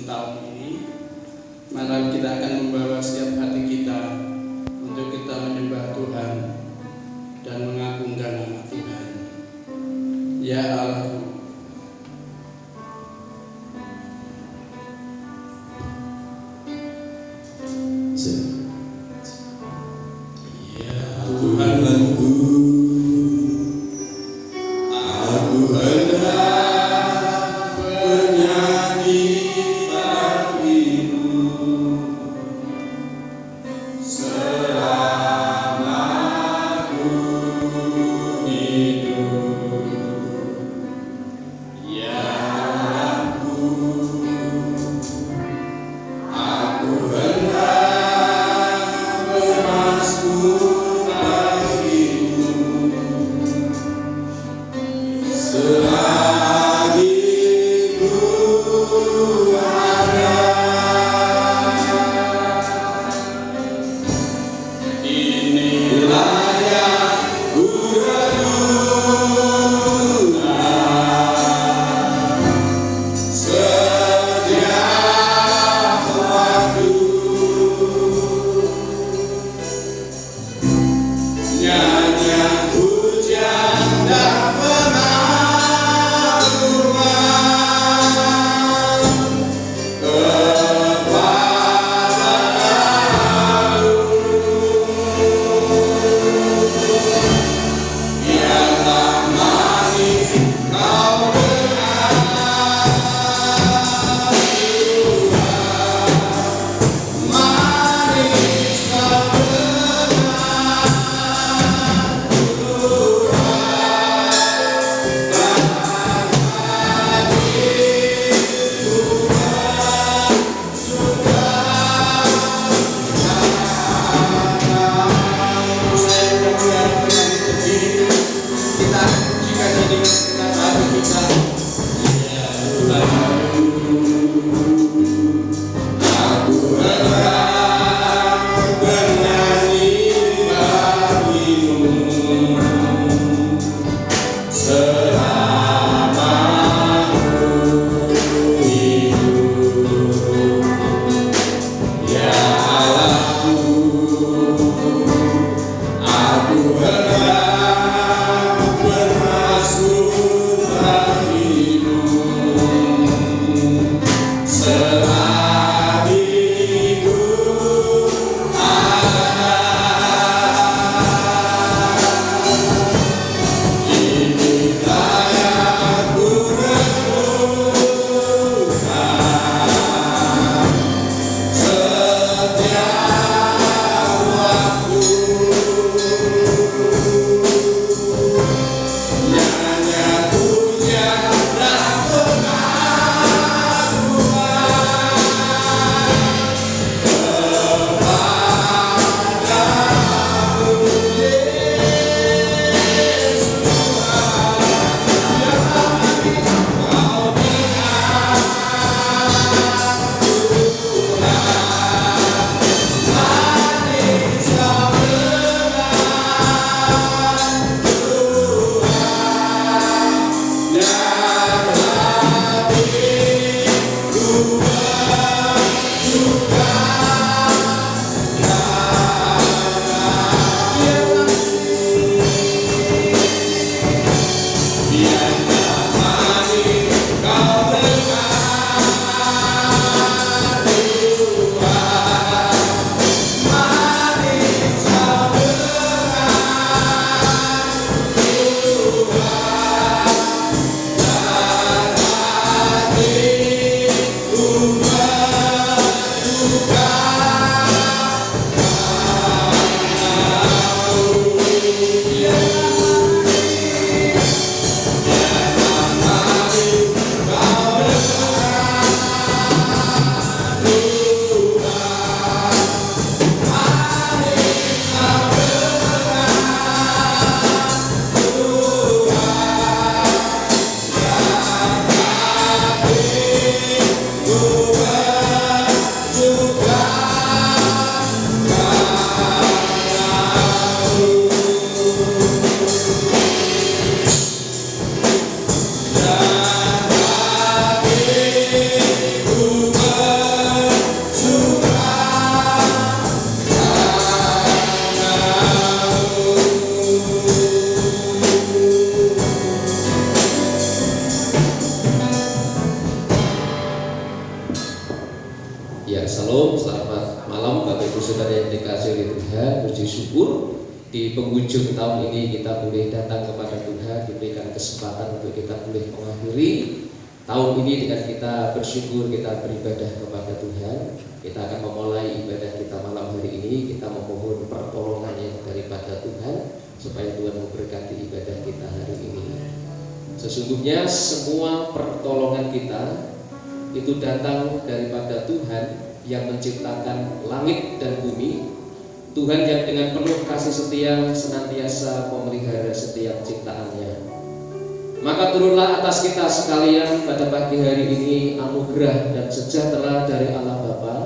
tahun ini, maka kita akan membawa setiap hati kita untuk kita menyembah Tuhan dan mengagungkan nama Tuhan. Ya Allahku, ya Tuhanku, aku hendak bernyanyi bagimu selama aku hidup. Ya, salam, selamat malam Bapak Ibu Saudara yang dikasihi oleh Tuhan. Puji syukur di penghujung tahun ini kita boleh datang kepada Tuhan, diberikan kesempatan untuk kita boleh mengakhiri tahun ini dengan kita bersyukur, kita beribadah kepada Tuhan. Kita akan memulai ibadah kita malam hari ini. Kita memohon pertolongan yang daripada Tuhan supaya Tuhan memberkati ibadah kita hari ini. Sesungguhnya semua pertolongan kita itu datang daripada Tuhan yang menciptakan langit dan bumi, Tuhan yang dengan penuh kasih setia senantiasa memelihara setiap ciptaannya. Maka turunlah atas kita sekalian pada pagi hari ini anugerah dan sejahtera dari Allah Bapa,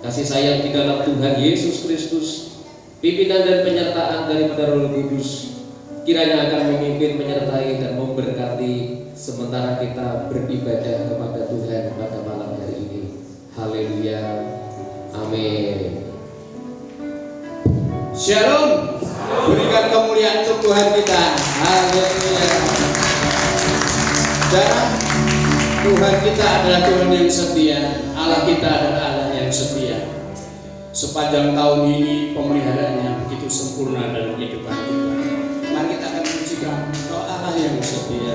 kasih sayang di dalam Tuhan Yesus Kristus, pimpinan dan penyertaan daripada Roh Kudus, kiranya akan memimpin, menyertai dan memberkati sementara kita beribadah kepada Tuhan pada malam hari ini. Haleluya, amin. Shalom. Berikan kemuliaan untuk Tuhan kita. Haleluya. Dan Tuhan kita adalah Tuhan yang setia. Allah kita adalah Allah yang setia. Sepanjang tahun ini pemeliharaannya begitu sempurna dalam kehidupan kita. Mari kita akan memujikan Roh Allah yang setia.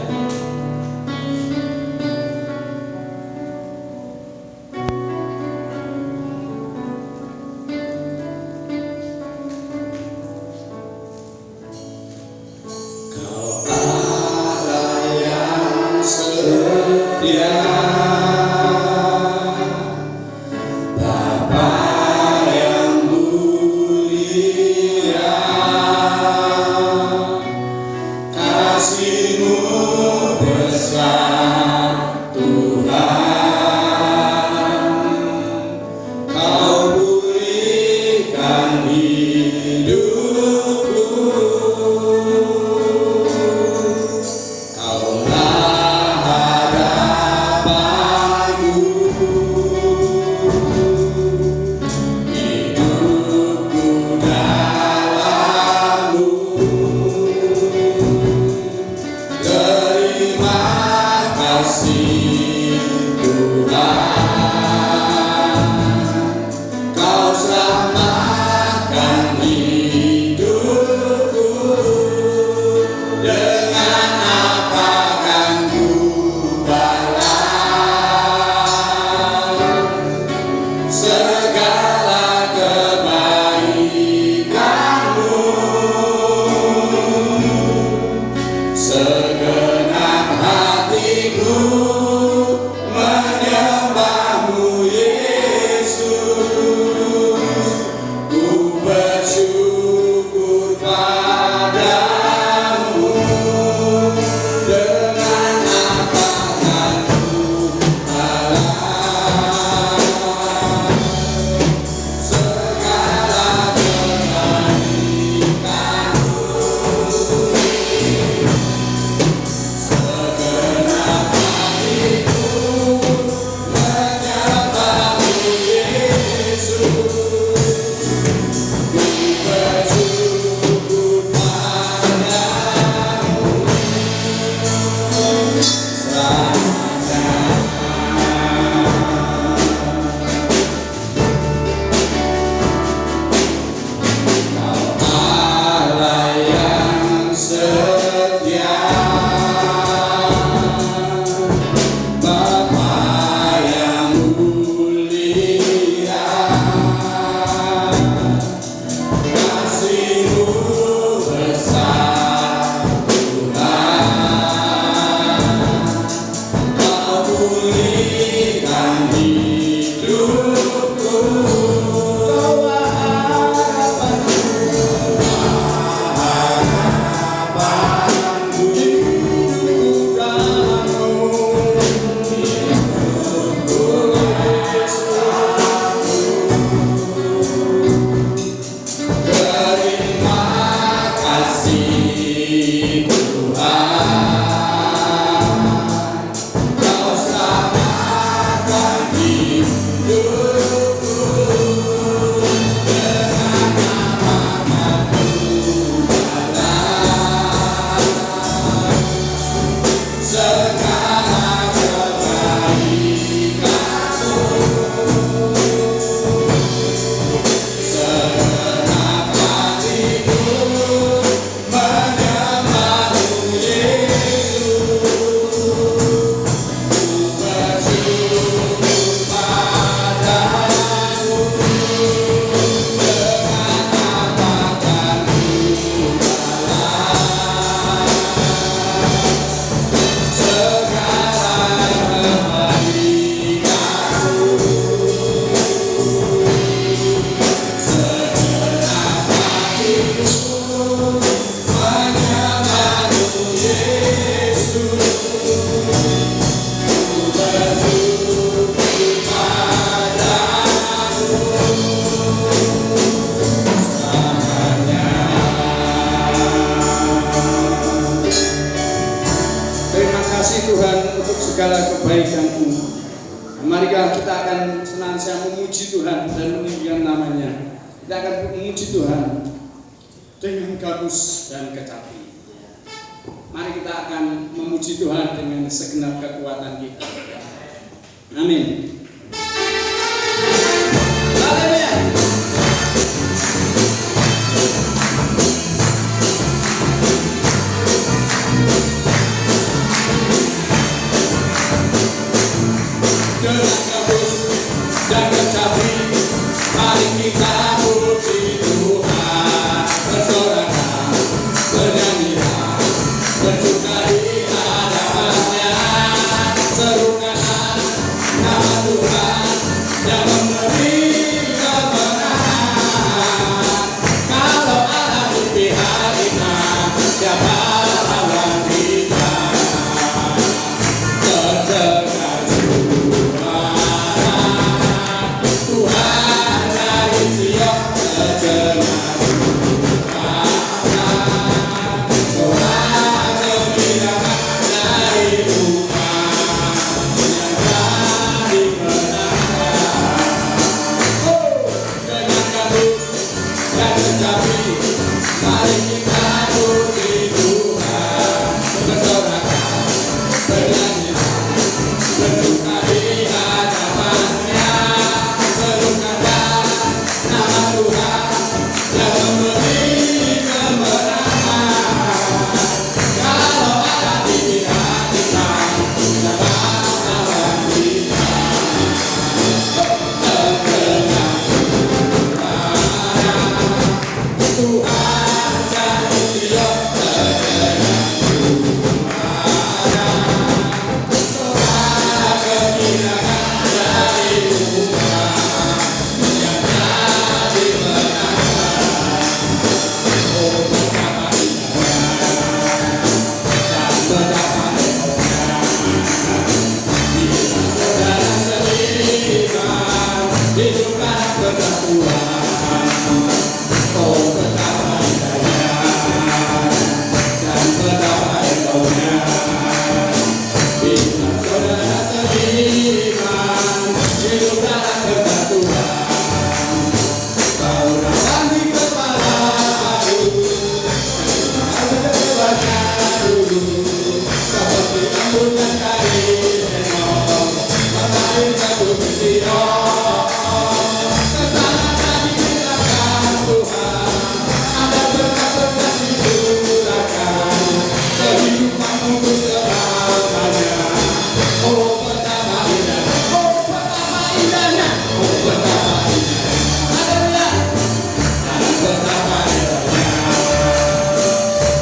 segala kebaikan-Mu. Marilah kita akan senantiasa memuji Tuhan dan meninggikan nama-Nya. Kita akan memuji Tuhan dengan gabus dan kecapi. Mari kita akan memuji Tuhan dengan segenap kekuatan kita. Amin. Haleluya. Dengan gabus dan kecapi, mari kita puji Tuhan. Bersoraklah, bernyanyilah, bersukaria hadapan-Nya. Serukanlah nama Tuhan yang memberi kemenangan. Kalau Allah di pihak kita, siapa lawan kita? Terdengar suara Tuhan dari Sion, terdengar suara gembira dari umat yang telah dimenangkan. Dengan gabus dan kecapi, mari kita puji Tuhan. Bersoraklah, bernyanyilah, bersuka di hadapan-Nya. Serukanlah nama Tuhan yang memberi kemenangan. Kalau ada di pihak kita, siapa lawan kita? Terdengar suara Tuhan dari Sion, terdengar suara gembira dari umat yang telah dimenangkan. Oh, betapa indahnya dan betapa hebohnya bila saudara seiman hiduplah persatuan. Oh, betapa indahnya dan betapa hebohnya bila saudara seiman hiduplah persatuan. Taurahan di kepala baru, wajah dulu, seperti embun dan kain enom, matahari jatuh ke Sion. Kesana diciptakan Tuhan, ada berkat-berkat dicurahkan, kehidupanmu selamanya. Oh, betapa indahnya, oh, betapa indahnya, oh, betapa indahnya. Haleluya. Dan betapa indahnya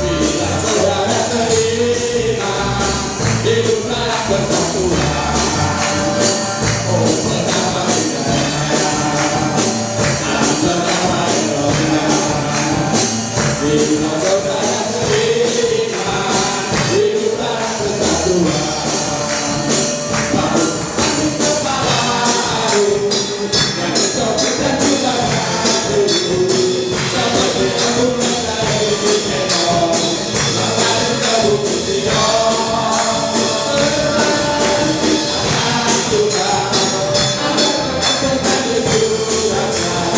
bila saudara seiman hiduplah persatuan. Oh, betapa indahnya dan betapa indahnya bila saudara seiman hiduplah persatuan. Baru angin kepala baru yang tercopet dan juga baru, seperti embun yang dari enom, matahari jatuh ke Sion. Diciptakan Tuhan, ada berkat-berkat dicurahkan,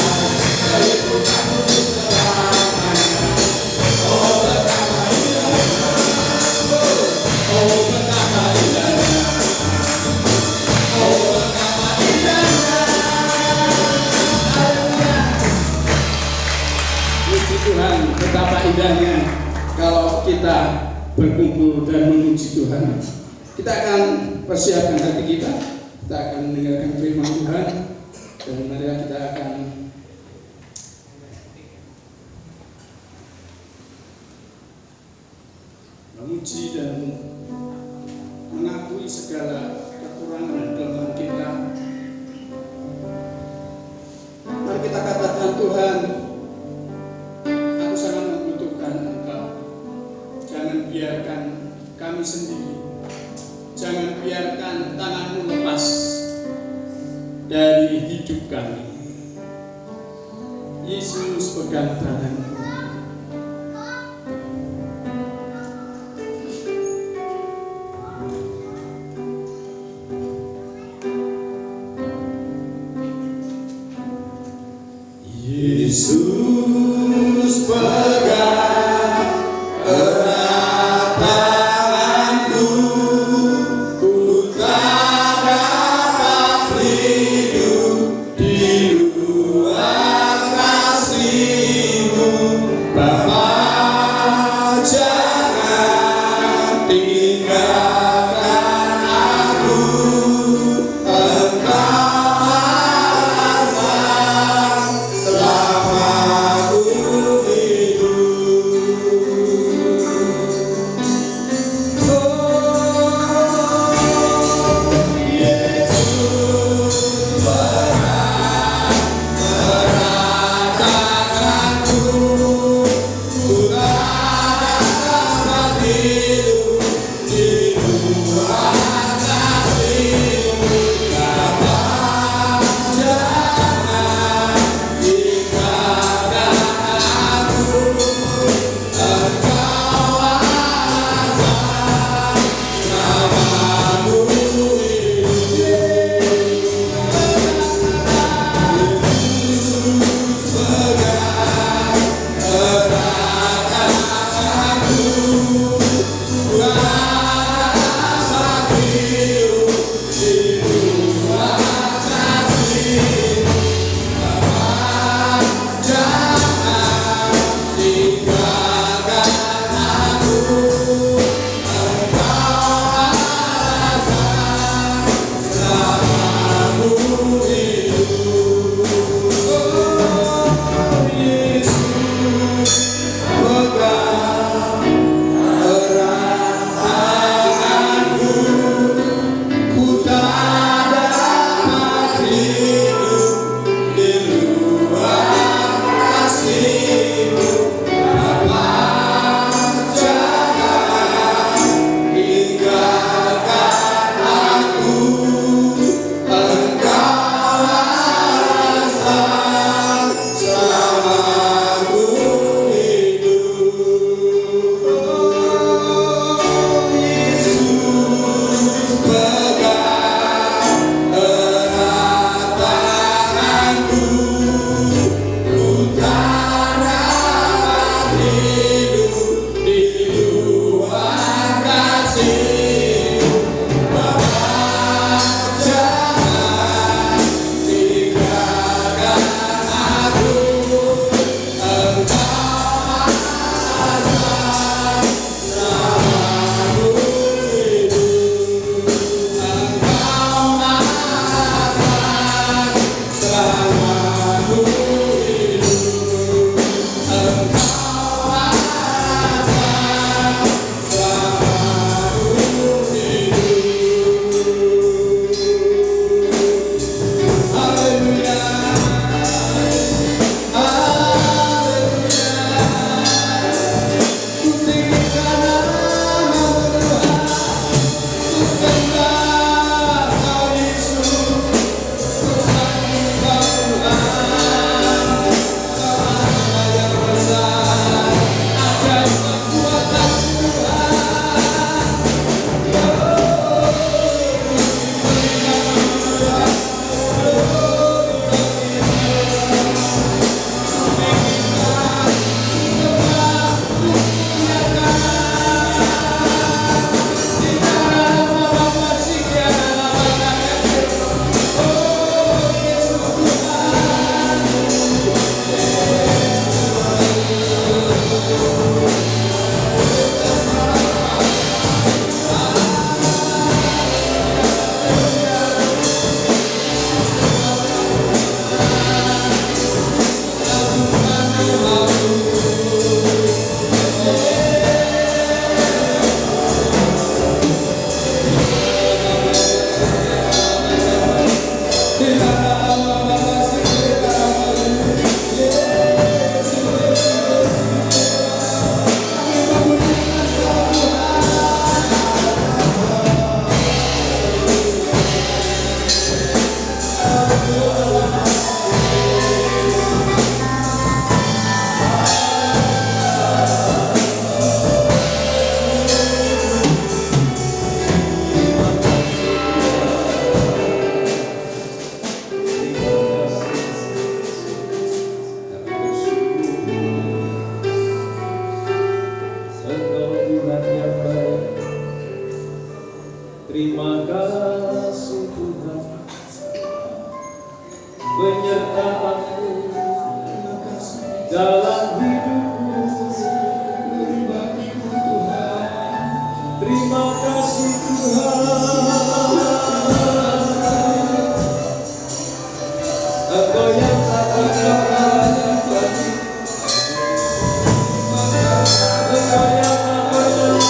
kehidupanmu selamanya. Oh, betapa indahnya, oh, betapa indahnya, oh, betapa indahnya. Haleluya. Puji Tuhan, betapa indahnya kalau kita berkumpul dan memuji Tuhan. Kita akan persiapkan hati kita akan mendengarkan firman Tuhan, dan mari kita akan memuji dan mengakui segala kekurangan dan kelemahan kita. Mari kita katakan, Tuhan, aku sangat membutuhkan Engkau. Jangan biarkan kami sendiri, jangan biarkan tangan-Mu lepas dari hidup kami. Yesus, pegang tangan-Mu. Yesus pegang erat tanganku, ku tak dapat hidup di luar kasih-Mu. Bapa, jangan tinggalkan aku, Engkau alasan selama aku hidup. penyertaanmu dalam hidupku. Terima kasih Tuhan, Engkau yang tak pernah menyakiti, Engkau yang tak pernah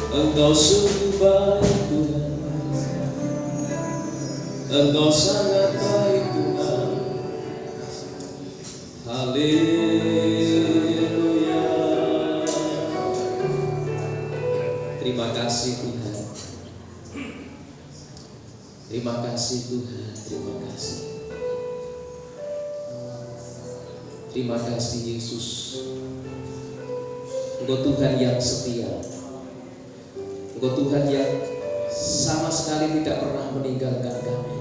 Engkau sungguh baik Tuhan, Engkau sangat baik Tuhan. Haleluya. Terima kasih Tuhan, terima kasih Tuhan, terima kasih. Terima kasih Yesus, Engkau Tuhan yang setia, Engkau Tuhan yang sama sekali tidak pernah meninggalkan kami.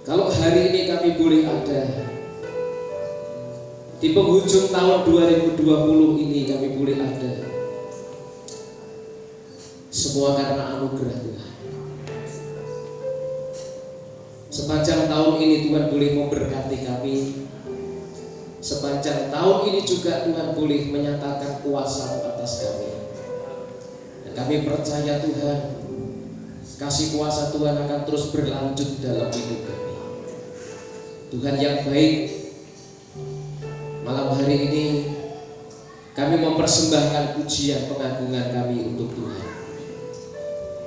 Kalau hari ini kami boleh ada di penghujung tahun 2020 ini, kami boleh ada, semua karena anugerah Tuhan. Sepanjang tahun ini Tuhan boleh memberkati kami. Sepanjang tahun ini juga Tuhan boleh menyatakan kuasa atas kami. Kami percaya Tuhan, kasih kuasa Tuhan akan terus berlanjut dalam hidup kami. Tuhan yang baik, malam hari ini kami mempersembahkan pujian pengagungan kami untuk Tuhan.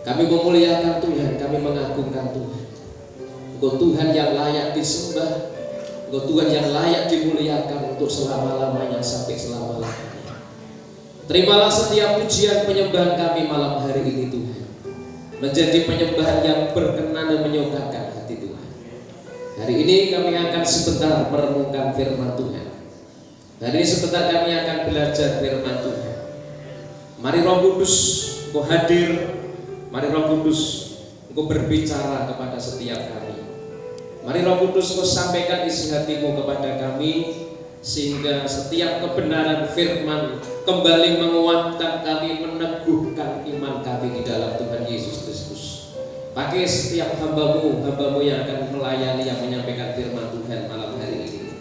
Kami memuliakan Tuhan, kami mengagungkan Tuhan. Engkau Tuhan yang layak disembah, Engkau Tuhan yang layak dimuliakan untuk selama-lamanya sampai selama-lamanya. Terimalah setiap pujian penyembahan kami malam hari ini Tuhan, menjadi penyembahan yang berkenan dan menyukakan hati Tuhan. Hari ini kami akan sebentar merenungkan firman Tuhan. Hari ini sebentar kami akan belajar firman Tuhan. Mari Roh Kudus Engkau hadir, mari Roh Kudus Engkau berbicara kepada setiap kami. Mari Roh Kudus Engkau sampaikan isi hatimu kepada kami, sehingga setiap kebenaran firman kembali menguatkan kami, meneguhkan iman kami di dalam Tuhan Yesus Kristus. Pakai setiap hambamu yang akan melayani, yang menyampaikan firman Tuhan malam hari ini.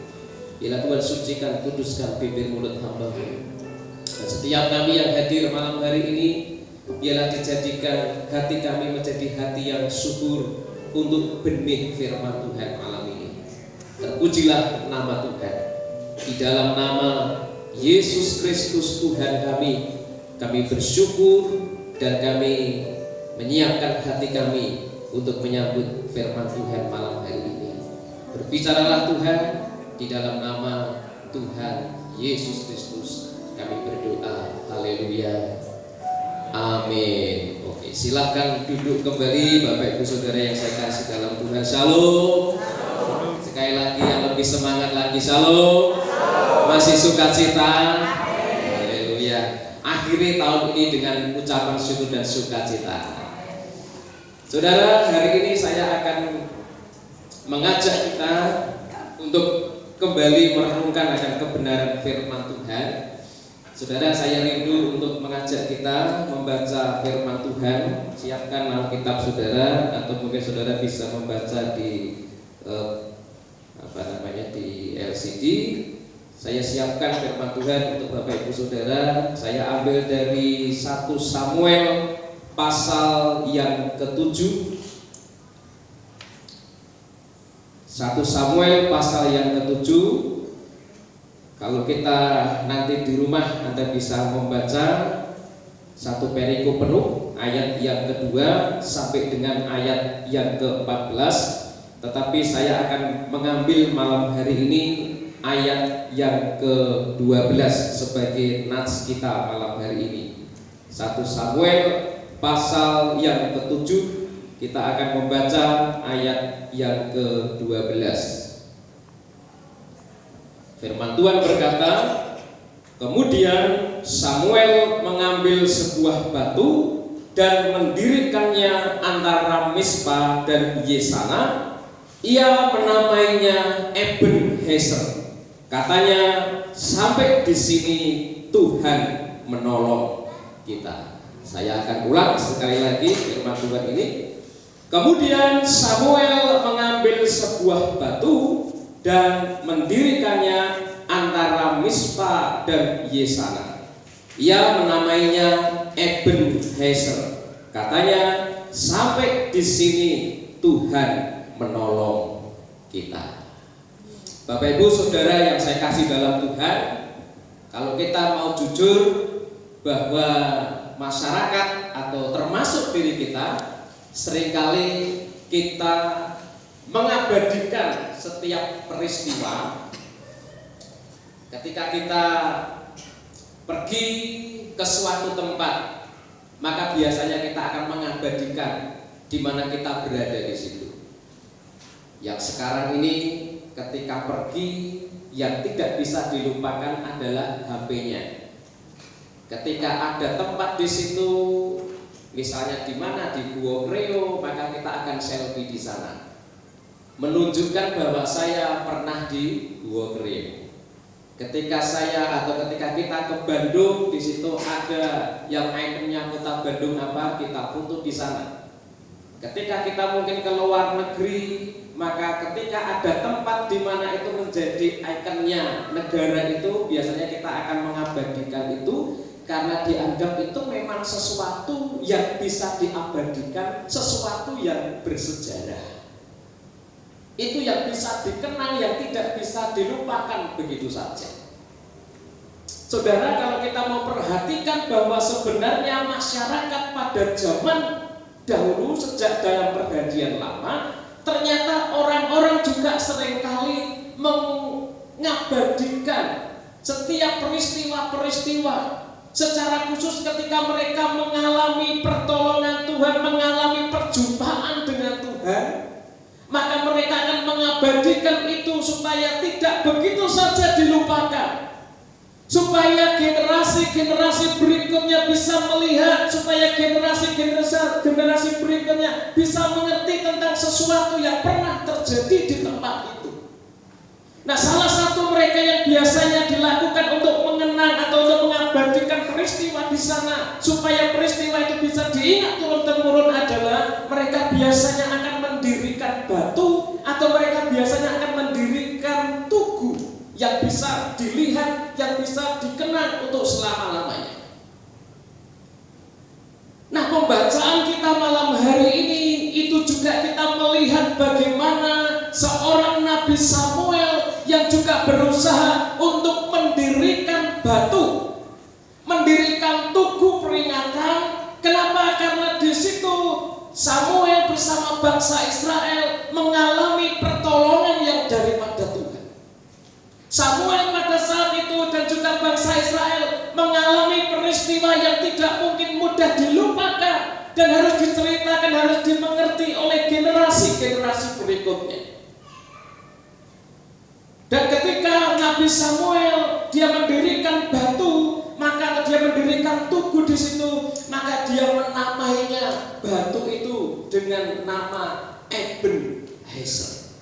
Bila Tuhan sucikan, kuduskan bibir mulut hambamu. Dan setiap kami yang hadir malam hari ini, biarlah dijadikan hati kami menjadi hati yang syukur untuk benih firman Tuhan malam ini. Terpujilah nama Tuhan. Di dalam nama Yesus Kristus Tuhan kami bersyukur dan kami menyiapkan hati kami untuk menyambut firman Tuhan malam hari ini. Berbicaralah Tuhan, di dalam nama Tuhan Yesus Kristus kami berdoa. Haleluya. Amin. Oke, silakan duduk kembali Bapak Ibu Saudara yang saya kasih dalam Tuhan. Shalom. Sekali lagi yang lebih semangat lagi, shalom. Masih sukacita. Haleluya. Akhiri tahun ini dengan ucapan syukur dan sukacita. Saudara, hari ini saya akan mengajak kita untuk kembali merenungkan akan kebenaran firman Tuhan. Saudara, saya rindu untuk mengajak kita membaca firman Tuhan. Siapkan Alkitab saudara, atau mungkin saudara bisa membaca di di LCD. Saya siapkan firman Tuhan untuk Bapak Ibu Saudara. Saya ambil dari 1 Samuel pasal yang ke-7. 1 Samuel pasal yang ke-7. Kalau kita nanti di rumah Anda bisa membaca satu perikop penuh, ayat yang kedua sampai dengan ayat yang ke-14. Tetapi saya akan mengambil malam hari ini ayat yang ke-12 sebagai nats kita malam hari ini. 1 Samuel pasal yang ke-7, kita akan membaca ayat yang ke-12. Firman Tuhan berkata, kemudian Samuel mengambil sebuah batu dan mendirikannya antara Mispa dan Yesana. Ia menamainya Ebenezer. Katanya, sampai di sini Tuhan menolong kita. Saya akan ulang sekali lagi firman Tuhan ini. Kemudian Samuel mengambil sebuah batu dan mendirikannya antara Mispa dan Yesana. Ia menamainya Ebenezer. Katanya, sampai di sini Tuhan menolong kita. Bapak Ibu Saudara yang saya kasih dalam Tuhan, kalau kita mau jujur bahwa masyarakat atau termasuk diri kita, seringkali kita mengabadikan setiap peristiwa. Ketika kita pergi ke suatu tempat, maka biasanya kita akan mengabadikan di mana kita berada di situ. Yang sekarang ini ketika pergi, yang tidak bisa dilupakan adalah HP-nya. Ketika ada tempat di situ, misalnya di mana, di Gua Kreo, maka kita akan selfie di sana, menunjukkan bahwa saya pernah di Gua Kreo. Ketika saya atau ketika kita ke Bandung, di situ ada yang ikonnya kota Bandung apa, kita foto di sana. Ketika kita mungkin ke luar negeri, maka ketika ada tempat di mana itu menjadi ikonnya negara itu, biasanya kita akan mengabadikan itu karena dianggap itu memang sesuatu yang bisa diabadikan, sesuatu yang bersejarah. Itu yang bisa dikenang, yang tidak bisa dilupakan begitu saja. Saudara, kalau kita mau perhatikan bahwa sebenarnya masyarakat pada zaman dahulu sejak dalam Perjanjian Lama, ternyata orang-orang juga seringkali mengabadikan setiap peristiwa-peristiwa. Secara khusus ketika mereka mengalami pertolongan Tuhan, mengalami perjumpaan dengan Tuhan, maka mereka akan mengabadikan itu supaya tidak begitu saja dilupakan, supaya generasi-generasi berikutnya bisa melihat, supaya generasi berikutnya bisa mengerti tentang sesuatu yang pernah terjadi di tempat itu. Nah, salah satu mereka yang biasanya dilakukan untuk mengenang atau untuk mengabadikan peristiwa di sana supaya peristiwa itu bisa diingat turun-temurun adalah mereka biasanya akan mendirikan batu atau mereka biasanya akan mendirikan tugu yang bisa dilihat, yang bisa dikenang untuk selama-lamanya. Nah, pembacaan kita malam hari ini itu juga kita melihat bagaimana seorang Nabi Samuel yang juga berusaha untuk mendirikan batu, mendirikan tugu peringatan. Kenapa? Karena di situ Samuel bersama bangsa Israel mengalami pertolongan yang daripada Tuhan. Samuel pada saat itu dan juga bangsa Israel mengalami peristiwa yang tidak mungkin mudah dilupakan dan harus diceritakan, harus dimengerti oleh generasi-generasi berikutnya. Dan ketika Nabi Samuel dia mendirikan batu, maka dia mendirikan tugu di situ, maka dia menamainya batu itu dengan nama Ebenezer.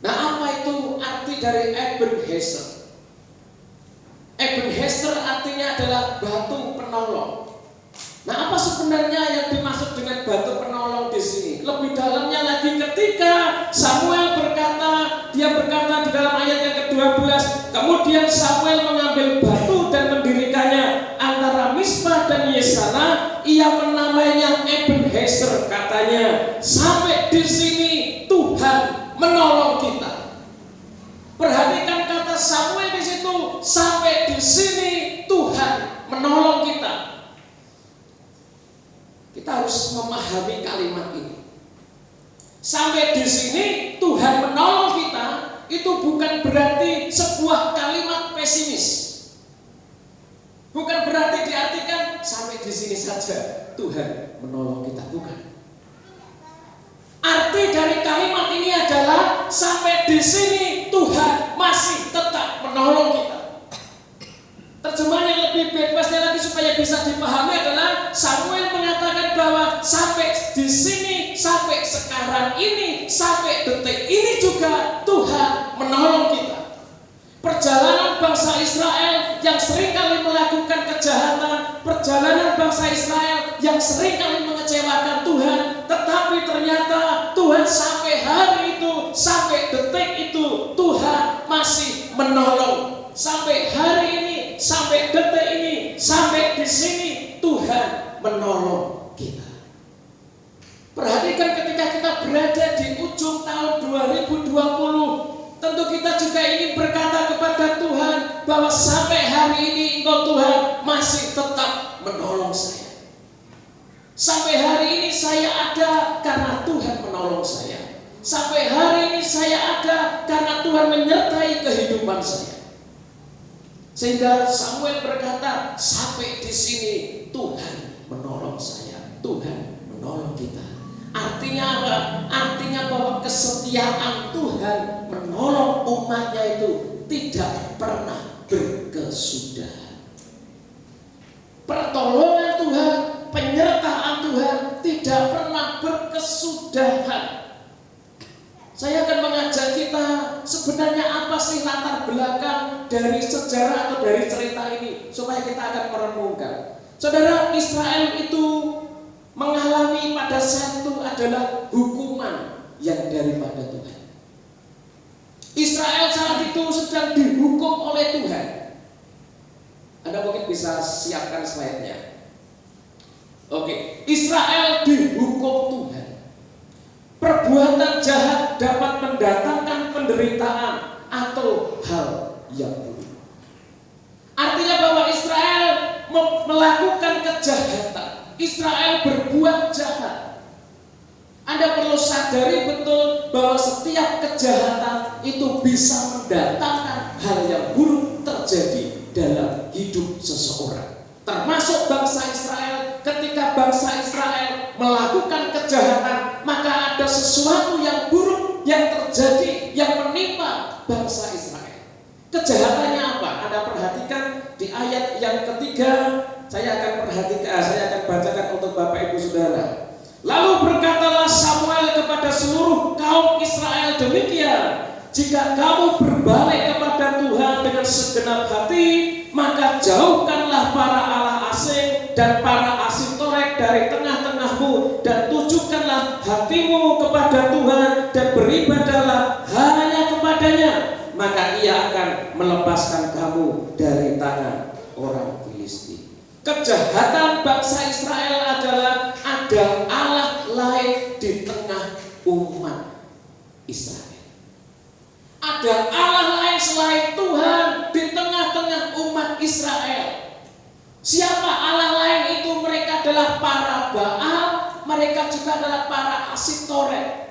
Nah, apa itu arti dari Ebenezer? Ebenezer artinya adalah batu penolong. Nah, apa sebenarnya yang dimaksud dengan batu penolong di sini? Lebih dalamnya lagi ketika Samuel dia berkata di dalam ayat yang ke-12, kemudian Samuel mengambil batu dan mendirikannya antara Mispa dan Yesana, ia menamainya Ebenezer. Katanya, sampai di sini Tuhan menolong kita. Perhatikan kata Samuel di situ, sampai di sini Tuhan menolong kita. Kita harus memahami kalimat ini. Sampai di sini Tuhan menolong kita, itu bukan berarti sebuah kalimat pesimis. Bukan berarti diartikan sampai di sini saja Tuhan menolong kita, bukan. Arti dari kalimat ini adalah sampai di sini Tuhan masih tetap menolong kita. Terjemahan yang lebih bebasnya lagi supaya bisa dipahami adalah Samuel mengatakan bahwa sampai di sini, sampai sekarang ini, sampai detik ini juga Tuhan menolong kita. Perjalanan bangsa Israel yang seringkali melakukan kejahatan, perjalanan bangsa Israel yang seringkali mengecewakan Tuhan, tetapi ternyata Tuhan sampai hari itu, sampai detik itu Tuhan masih menolong. Sampai hari ini, sampai detik ini, sampai di sini Tuhan menolong kita. Perhatikan ketika kita berada di ujung tahun 2020, tentu kita juga ingin berkata kepada Tuhan bahwa sampai hari ini Engkau Tuhan masih tetap menolong saya. Sampai hari ini saya ada karena Tuhan menolong saya. Sampai hari ini saya ada karena Tuhan menyertai kehidupan saya. Sehingga Samuel berkata, sampai di sini Tuhan menolong saya, Tuhan menolong kita. Artinya apa? Artinya bahwa kesetiaan Tuhan menolong umatnya itu tidak pernah berkesudahan. Pertolongan Tuhan, penyertaan Tuhan tidak pernah berkesudahan. Saya akan mengajak kita sebenarnya apa sih latar belakang dari sejarah atau dari cerita ini supaya kita akan merenungkan. Saudara, Israel itu mengalami pada saat itu adalah hukuman yang daripada Tuhan. Israel saat itu sedang dihukum oleh Tuhan. Anda mungkin bisa siapkan slide-nya. Oke, Israel dihukum Tuhan. Perbuatan jahat dapat mendatangkan penderitaan atau hal yang buruk. Artinya bahwa Israel melakukan kejahatan, Israel berbuat jahat. Anda perlu sadari betul bahwa setiap kejahatan itu bisa mendatangkan hal yang buruk terjadi dalam hidup seseorang. Termasuk bangsa Israel, ketika bangsa Israel melakukan kejahatan, maka ada sesuatu yang buruk yang terjadi, yang menimpa bangsa Israel. Kejahatannya apa? Anda perhatikan di ayat yang ketiga. Saya akan bacakan untuk Bapak Ibu Saudara. Lalu berkatalah Samuel kepada seluruh kaum Israel demikian, jika kamu berbalik kepada Tuhan dengan segenap hati, maka jauhkanlah para Allah asing dan para Asitoret dari tengah-tengahmu, dan tujukanlah hatimu kepada Tuhan dan beribadahlah hanya kepadanya, maka Ia akan melepaskan kamu dari tangan orang Filistin. Kejahatan bangsa Israel adalah ada Allah lain di tengah umat Israel. Ada Allah lain selain Tuhan di tengah-tengah umat Israel. Siapa Allah lain itu? Mereka adalah para Baal, mereka juga adalah para Asitoret.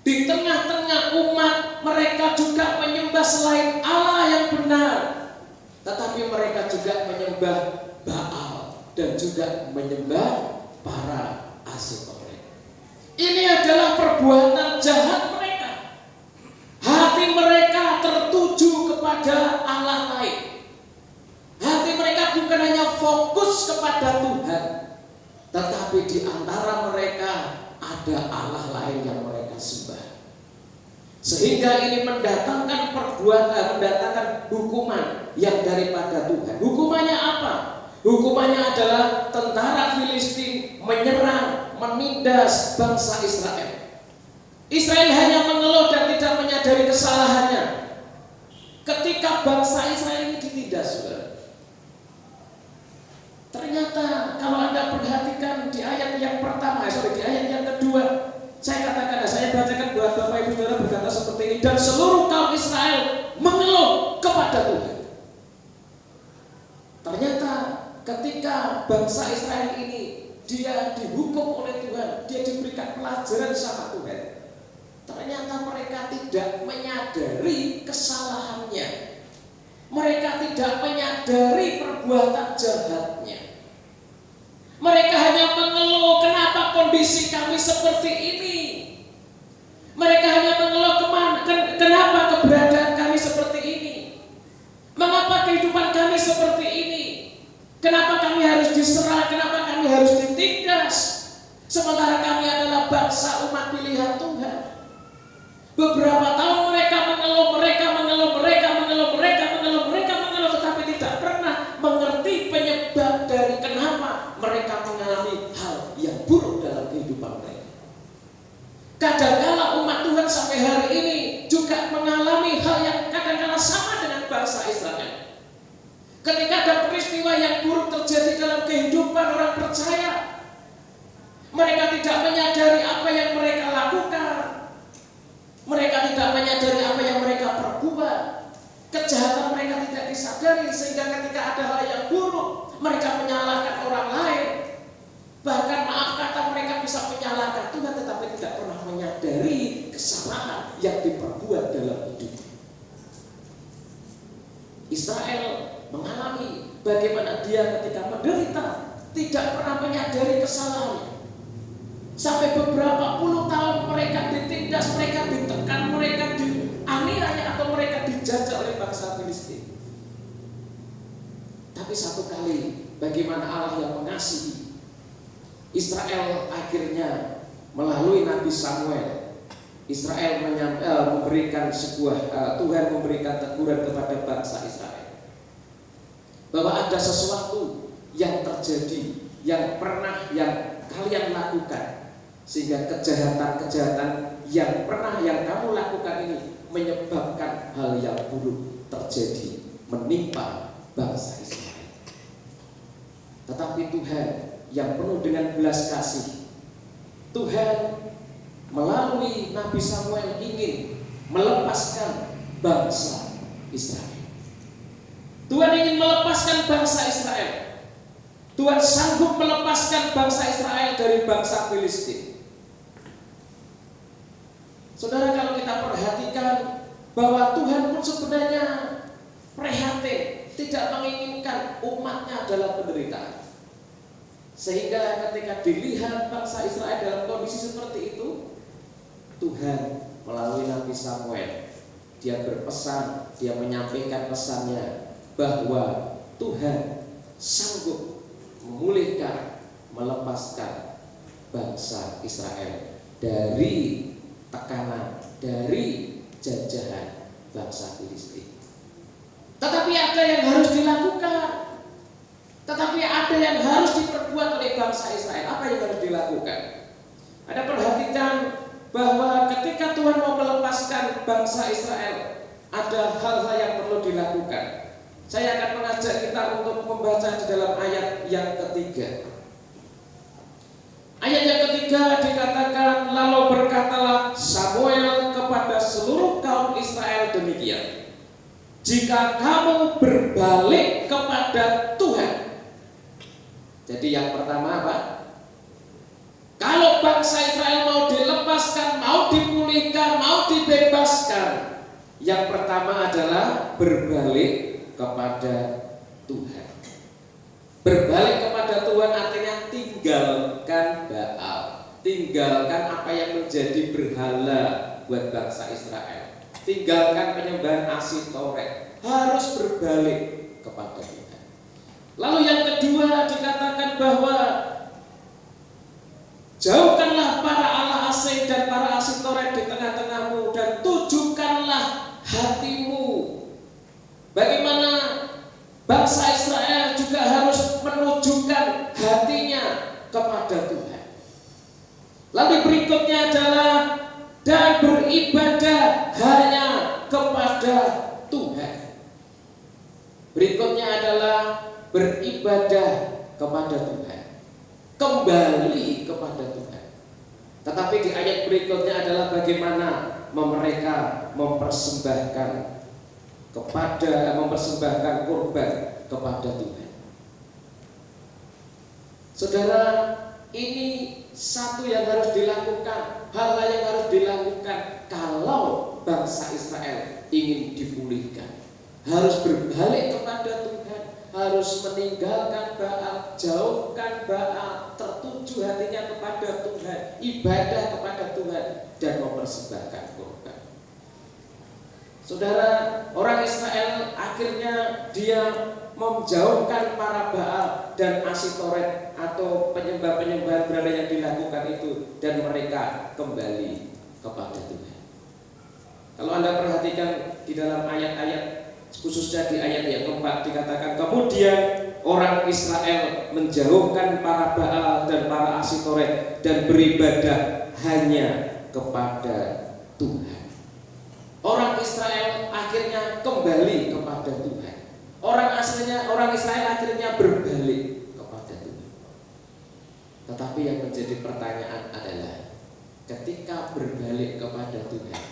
Di tengah-tengah umat mereka juga menyembah selain Allah yang benar, tetapi mereka juga menyembah Baal dan juga menyembah para Asitoret. Ini adalah perbuatan jahat mereka. Hati mereka tertuju kepada Allah lain. Hati mereka bukan hanya fokus kepada Tuhan, tetapi di antara mereka ada Allah lain yang mereka sembah. Sehingga ini mendatangkan mendatangkan hukuman yang daripada Tuhan. Hukumannya apa? Hukumannya adalah tentara Filistin menyerang, menindas bangsa Israel. Israel hanya mengeluh dan tidak menyadari kesalahannya. Ketika bangsa Israel ini ditindas, saudara, ternyata kalau Anda perhatikan di ayat yang pertama, di ayat yang kedua, saya bacakan buat Bapak Ibu Saudara berkata seperti ini, dan seluruh kaum Israel mengeluh kepada Tuhan. Ternyata ketika bangsa Israel ini dia dihukum oleh Tuhan, dia diberikan pelajaran sama Tuhan, ternyata mereka tidak menyadari kesalahannya. Mereka tidak menyadari perbuatan jahatnya. Mereka hanya mengeluh, kenapa kondisi kami seperti ini? Mereka hanya mengeluh, kenapa keberadaan kami seperti ini? Mengapa kehidupan kami seperti ini? Kenapa kami harus diserang? Kenapa kami harus ditindas? Sementara kami adalah bangsa umat pilihan Tuhan. Beberapa tahun mereka mengeluh, tetapi tidak pernah mengerti penyebab dari kenapa mereka mengalami hal yang buruk dalam kehidupan mereka. Kadang-kala umat Tuhan sampai hari ini juga mengalami hal yang kadang-kala sama dengan bangsa Israel. Ketika ada peristiwa yang buruk terjadi dalam kehidupan orang percaya, mereka tidak menyadari apa yang mereka lakukan. Mereka tidak menyadari apa yang mereka perbuat. Kejahatan mereka tidak disadari, sehingga ketika ada hal yang buruk, mereka menyalahkan orang lain. Bahkan maaf kata, mereka bisa menyalahkan Tuhan, tetapi tidak pernah menyadari kesalahan yang diperbuat dalam hidup. Israel mengalami bagaimana dia ketika menderita tidak pernah menyadari kesalahannya. Sampai beberapa puluh tahun mereka ditindas, mereka ditekan, mereka dianiaya, atau mereka dijajah oleh bangsa Filistin. Tapi satu kali, bagaimana Allah yang mengasihi Israel, akhirnya melalui Nabi Samuel, Israel memberikan Tuhan memberikan teguran kepada bangsa Israel bahwa ada sesuatu yang terjadi, yang kalian lakukan, sehingga kejahatan-kejahatan yang kamu lakukan ini menyebabkan hal yang buruk terjadi menimpa bangsa Israel. Tetapi Tuhan yang penuh dengan belas kasih, Tuhan melalui Nabi Samuel ingin melepaskan bangsa Israel. Tuhan ingin melepaskan bangsa Israel. Tuhan sanggup melepaskan bangsa Israel dari bangsa Filistin. Saudara, kalau kita perhatikan bahwa Tuhan pun sebenarnya prihatin, tidak menginginkan umatnya dalam penderitaan. Sehingga ketika dilihat bangsa Israel dalam kondisi seperti itu, Tuhan melalui Nabi Samuel, dia berpesan, dia menyampaikan pesannya bahwa Tuhan sanggup memulihkan, melepaskan bangsa Israel dari tekanan, dari jajahan bangsa Filistin. Tetapi ada yang harus dilakukan, tetapi ada yang harus diperbuat oleh bangsa Israel. Apa yang harus dilakukan? Anda perhatikan bahwa ketika Tuhan mau melepaskan bangsa Israel, ada hal-hal yang perlu dilakukan. Saya akan mengajak kita untuk membaca di dalam ayat yang ketiga. Ayat yang ketiga dikatakan, lalu berkatalah Samuel kepada seluruh kaum Israel demikian, jika kamu berbalik kepada Tuhan. Jadi yang pertama apa? Kalau bangsa Israel mau dilepaskan, mau dipulihkan, mau dibebaskan, yang pertama adalah berbalik kepada Tuhan. Berbalik kepada Tuhan artinya tinggalkan Baal, tinggalkan apa yang menjadi berhala buat bangsa Israel, tinggalkan penyembahan Asitoret, harus berbalik kepada Tuhan. Lalu yang kedua dikatakan bahwa jauhkanlah para Allah asing dan para Asitoret di tengah-tengahmu, dan tujukanlah hatimu. Bagaimana bangsa Israel juga harus menunjukkan hatinya kepada Tuhan. Lalu berikutnya adalah dan beribadah hanya kepada Tuhan. Berikutnya adalah beribadah kepada Tuhan, kembali kepada Tuhan. Tetapi di ayat berikutnya adalah bagaimana mereka mempersembahkan kurban kepada Tuhan. Saudara, ini satu yang harus dilakukan, hal-hal yang harus dilakukan kalau bangsa Israel ingin dipulihkan, harus berbalik kepada Tuhan, harus meninggalkan Baal, jauhkan Baal, tertuju hatinya kepada Tuhan, ibadah kepada Tuhan, dan mempersembahkan korban. Saudara, orang Israel akhirnya dia menjauhkan para Baal dan Asitoret atau penyembah-penyembahan berhala yang dilakukan itu, dan mereka kembali kepada Tuhan. Kalau Anda perhatikan di dalam ayat-ayat, khususnya di ayat yang keempat, dikatakan kemudian orang Israel menjauhkan para Baal dan para Asitoret dan beribadah hanya kepada Tuhan. Orang Israel akhirnya kembali kepada Tuhan. Orang Israel akhirnya berbalik kepada Tuhan. Tetapi yang menjadi pertanyaan adalah, ketika berbalik kepada Tuhan,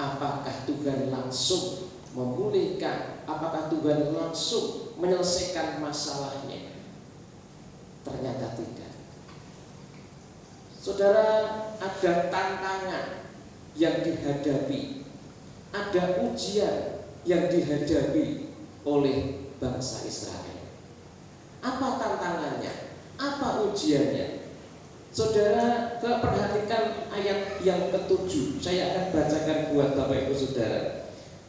apakah Tuhan langsung memulihkan? Apakah Tuhan langsung menyelesaikan masalahnya? Ternyata tidak. Saudara, ada tantangan yang dihadapi, ada ujian yang dihadapi oleh bangsa Israel. Apa tantangannya? Apa ujiannya? Saudara, perhatikan ayat yang ke-7. Saya akan bacakan buat Bapak Ibu Saudara.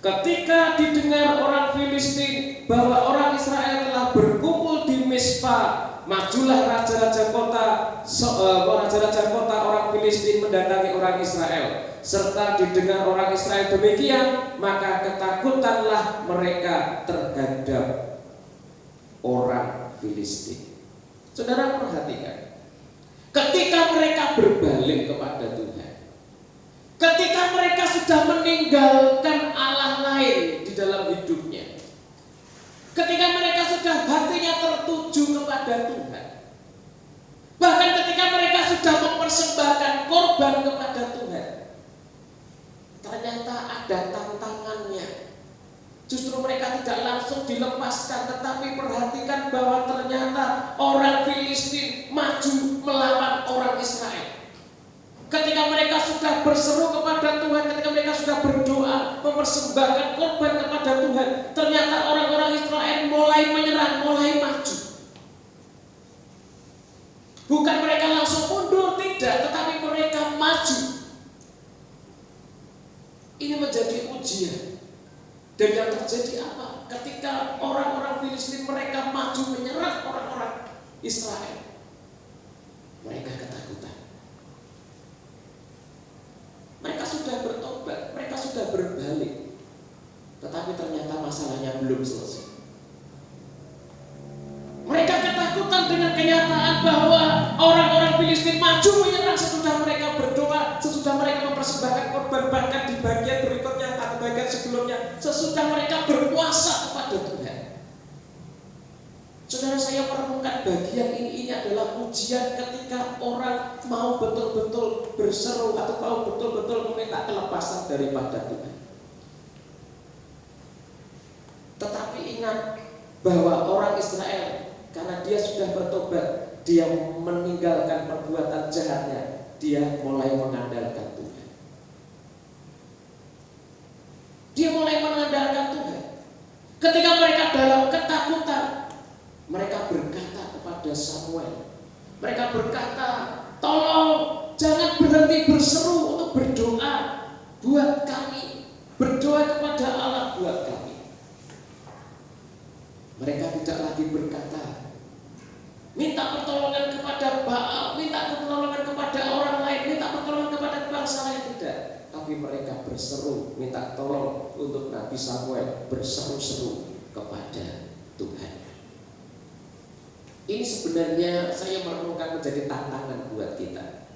Ketika didengar orang Filistin bahwa orang Israel telah berkumpul di Mispa, majulah raja-raja kota orang Filistin mendatangi orang Israel. Serta didengar orang Israel demikian, maka ketakutanlah mereka terhadap orang Filistin. Saudara, perhatikan, ketika mereka berbalik kepada Tuhan, ketika mereka sudah meninggalkan Allah lain di dalam hidupnya, ketika mereka sudah hatinya tertuju kepada Tuhan, bahkan ketika mereka sudah mempersembahkan korban kepada Tuhan, ternyata ada tantangannya. Justru mereka tidak langsung dilepaskan, tetapi perhatikan bahwa ternyata orang Filistin maju melawan orang Israel. Ketika mereka sudah berseru kepada Tuhan, ketika mereka sudah berdoa, mempersembahkan korban kepada Tuhan, ternyata orang-orang Israel mulai menyerang, mulai maju. Bukan mereka langsung mundur, tidak, tetapi mereka maju. Ini menjadi ujian. Dan yang terjadi apa? Ketika orang-orang Filistin mereka maju menyerang orang-orang Israel, mereka ketakutan. Mereka sudah bertobat, mereka sudah berbalik, tetapi ternyata masalahnya belum selesai. Mereka ketakutan dengan kenyataan bahwa orang-orang Filistin maju menyerang sesudah mereka berdoa, sesudah mereka mempersembahkan korban, bahkan di bagian berikutnya atau bagian sebelumnya, sesudah mereka berpuasa kepada Tuhan. Saudara, saya merenungkan bagian ini adalah ujian ketika orang mau betul-betul berseru atau mau betul-betul meminta kelepasan daripada Tuhan. Tetapi ingat bahwa orang Israel, karena dia sudah bertobat, dia meninggalkan perbuatan jahatnya, dia mulai mengandalkan Tuhan. Dia mulai mengandalkan Tuhan. Ketika mereka dalam ketakutan, mereka berkata kepada Samuel, mereka berkata, tolong jangan berhenti berseru untuk berdoa buat kami, berdoa kepada Allah buat kami. Mereka tidak lagi berkata, minta pertolongan kepada Baal, minta pertolongan kepada orang lain, minta pertolongan kepada bangsa lain, tidak. Tapi mereka berseru, minta tolong untuk Nabi Samuel, berseru-seru kepada Tuhan. Ini sebenarnya saya merenungkan menjadi tantangan buat kita.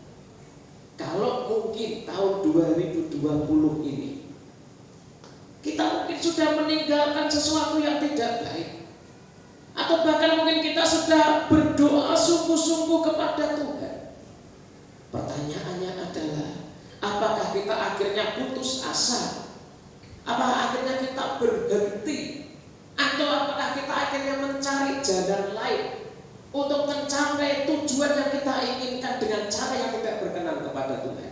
Kalau mungkin tahun 2020 ini kita mungkin sudah meninggalkan sesuatu yang tidak baik, atau bahkan mungkin kita sudah berdoa sungguh-sungguh kepada Tuhan. Pertanyaannya adalah, apakah kita akhirnya putus asa? Apakah akhirnya kita berhenti? Atau apakah kita akhirnya mencari jalan lain untuk mencapai tujuan yang kita inginkan dengan cara yang tidak berkenan kepada Tuhan?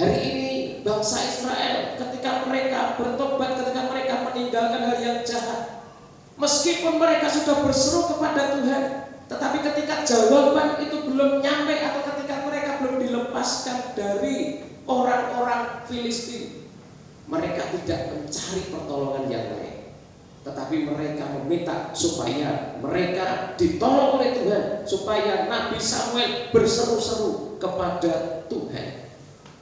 Hari ini bangsa Israel ketika mereka bertobat, ketika mereka meninggalkan hal yang jahat. Meskipun mereka sudah berseru kepada Tuhan, tetapi ketika jawaban itu belum nyampe atau ketika mereka belum dilepaskan dari orang-orang Filistin, mereka tidak mencari pertolongan yang lain, tetapi mereka meminta supaya mereka ditolong oleh Tuhan, supaya Nabi Samuel berseru-seru kepada Tuhan.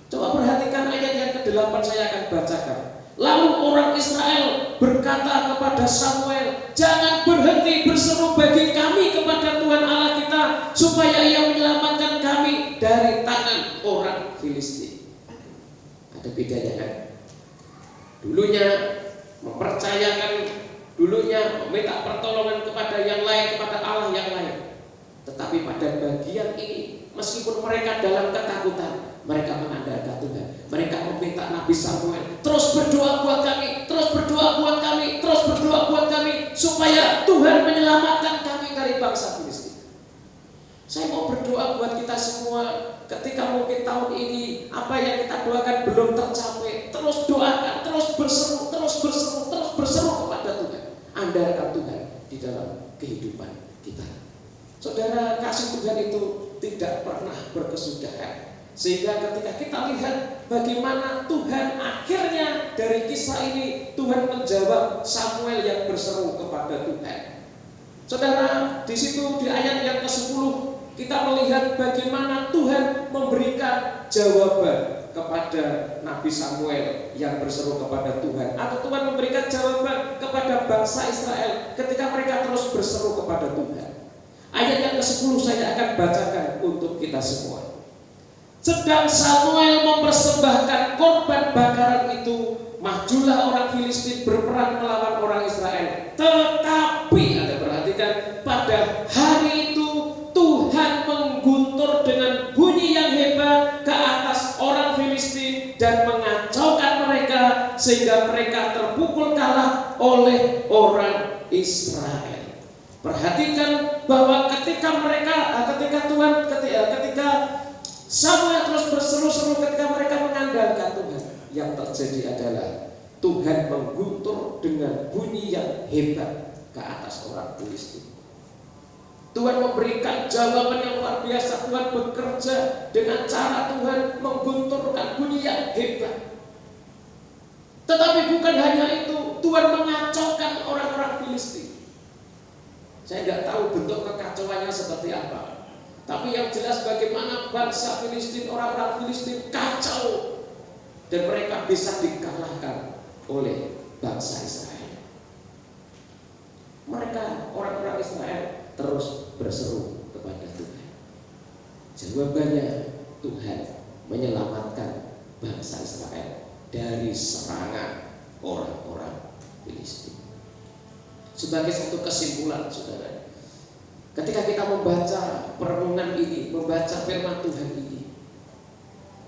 Coba perhatikan ayat yang ke-8, saya akan bacakan. Lalu orang Israel berkata kepada Samuel, "Jangan berhenti berseru bagi kami kepada Tuhan Allah kita, supaya Ia menyelamatkan kami dari tangan orang Filistin." Ada bedanya kan? Dulunya mempercayakan, dulunya meminta pertolongan kepada yang lain, kepada Allah yang lain. Tetapi pada bagian ini, meskipun mereka dalam ketakutan, mereka mengandalkan Tuhan. Mereka meminta Nabi Samuel, "Terus berdoa buat kami, terus berdoa buat kami, terus berdoa buat kami, supaya Tuhan menyelamatkan kami dari bangsa Filistin." Saya mau berdoa buat kita semua. Ketika mungkin tahun ini apa yang kita doakan belum tercapai, terus doakan, terus berseru, terus berseru, terus berseru kepada Tuhan. Andalkan Tuhan di dalam kehidupan kita. Saudara, kasih Tuhan itu tidak pernah berkesudahan. Sehingga ketika kita lihat bagaimana Tuhan akhirnya dari kisah ini, Tuhan menjawab Samuel yang berseru kepada Tuhan. Saudara, di situ di ayat yang ke-10 kita melihat bagaimana Tuhan memberikan jawaban kepada Nabi Samuel yang berseru kepada Tuhan, atau Tuhan memberikan jawaban kepada bangsa Israel ketika mereka terus berseru kepada Tuhan. Ayat yang ke-10 saya akan bacakan untuk kita semua. Sedang Samuel mempersembahkan korban bakaran itu, majulah orang Filistin berperang melawan orang Israel. Tetapi, Anda perhatikan, pada hari itu Tuhan mengguntur dengan bunyi yang hebat ke atas orang Filistin dan mengacaukan mereka, sehingga mereka terpukul kalah oleh orang Israel. Perhatikan bahwa ketika Samuel terus berseru-seru, ketika mereka mengandalkan Tuhan, yang terjadi adalah Tuhan mengguntur dengan bunyi yang hebat ke atas orang Filistin. Tuhan memberikan jawaban yang luar biasa. Tuhan bekerja dengan cara Tuhan menggunturkan bunyi yang hebat. Tetapi bukan hanya itu, Tuhan mengacaukan orang-orang Filistin. Saya nggak tahu bentuk kekacauannya seperti apa. Tapi yang jelas bagaimana bangsa Filistin, orang-orang Filistin kacau, dan mereka bisa dikalahkan oleh bangsa Israel. Mereka, orang-orang Israel, terus berseru kepada Tuhan. Jawabannya, Tuhan menyelamatkan bangsa Israel dari serangan orang-orang Filistin. Sebagai satu kesimpulan, saudara, ketika kita membaca perenungan ini, membaca firman Tuhan ini,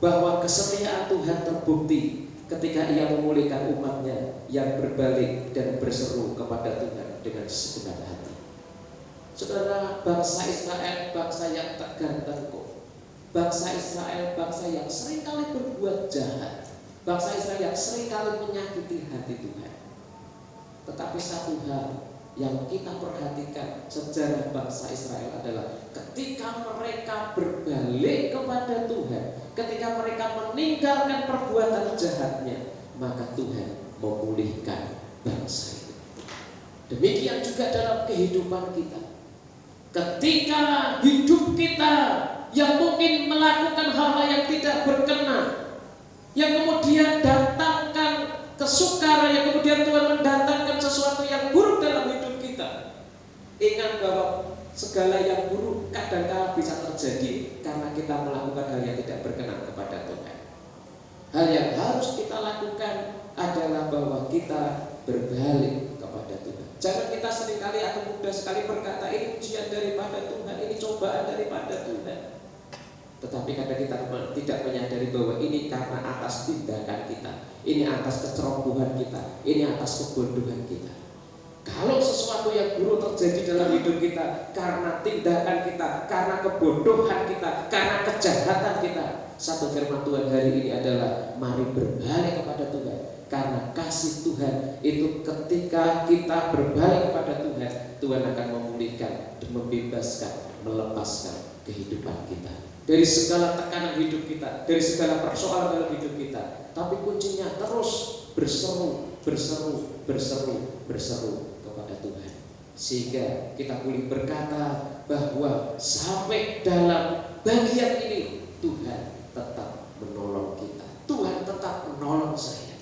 bahwa kesetiaan Tuhan terbukti ketika Ia memulihkan umatnya yang berbalik dan berseru kepada Tuhan dengan segenap hati. Saudara, bangsa Israel bangsa yang tegar tengkuk, bangsa Israel bangsa yang seringkali berbuat jahat, bangsa Israel yang seringkali menyakiti hati Tuhan. Tetapi satu hal yang kita perhatikan sejarah bangsa Israel adalah ketika mereka berbalik kepada Tuhan, ketika mereka meninggalkan perbuatan jahatnya, maka Tuhan memulihkan bangsa itu. Demikian juga dalam kehidupan kita. Ketika hidup kita yang mungkin melakukan hal-hal yang tidak berkenan, yang kemudian datangkan kesukaran, yang kemudian Tuhan mendatangkan sesuatu yang buruk dalam hidup kita, ingat bahwa segala yang buruk kadang-kala bisa terjadi karena kita melakukan hal yang tidak berkenan kepada Tuhan. Hal yang harus kita lakukan adalah bahwa kita berbalik kepada Tuhan. Jangan kita seringkali atau mudah sekali berkata, ini ujian daripada Tuhan, ini cobaan daripada Tuhan. Tetapi kadang kita tidak menyadari bahwa ini karena atas tindakan kita, ini atas kecerobohan kita, ini atas kebodohan kita. Kalau sesuatu yang buruk terjadi dalam hidup kita karena tindakan kita, karena kebodohan kita, karena kejahatan kita. Satu firman Tuhan hari ini adalah mari berbalik kepada Tuhan. Karena kasih Tuhan itu ketika kita berbalik kepada Tuhan, Tuhan akan memulihkan dan membebaskan, melepaskan kehidupan kita dari segala tekanan hidup kita, dari segala persoalan dalam hidup kita. Tapi kuncinya terus berseru kepada Tuhan, sehingga kita boleh berkata bahwa sampai dalam bagian ini Tuhan tetap menolong kita. Tuhan tetap menolong saya.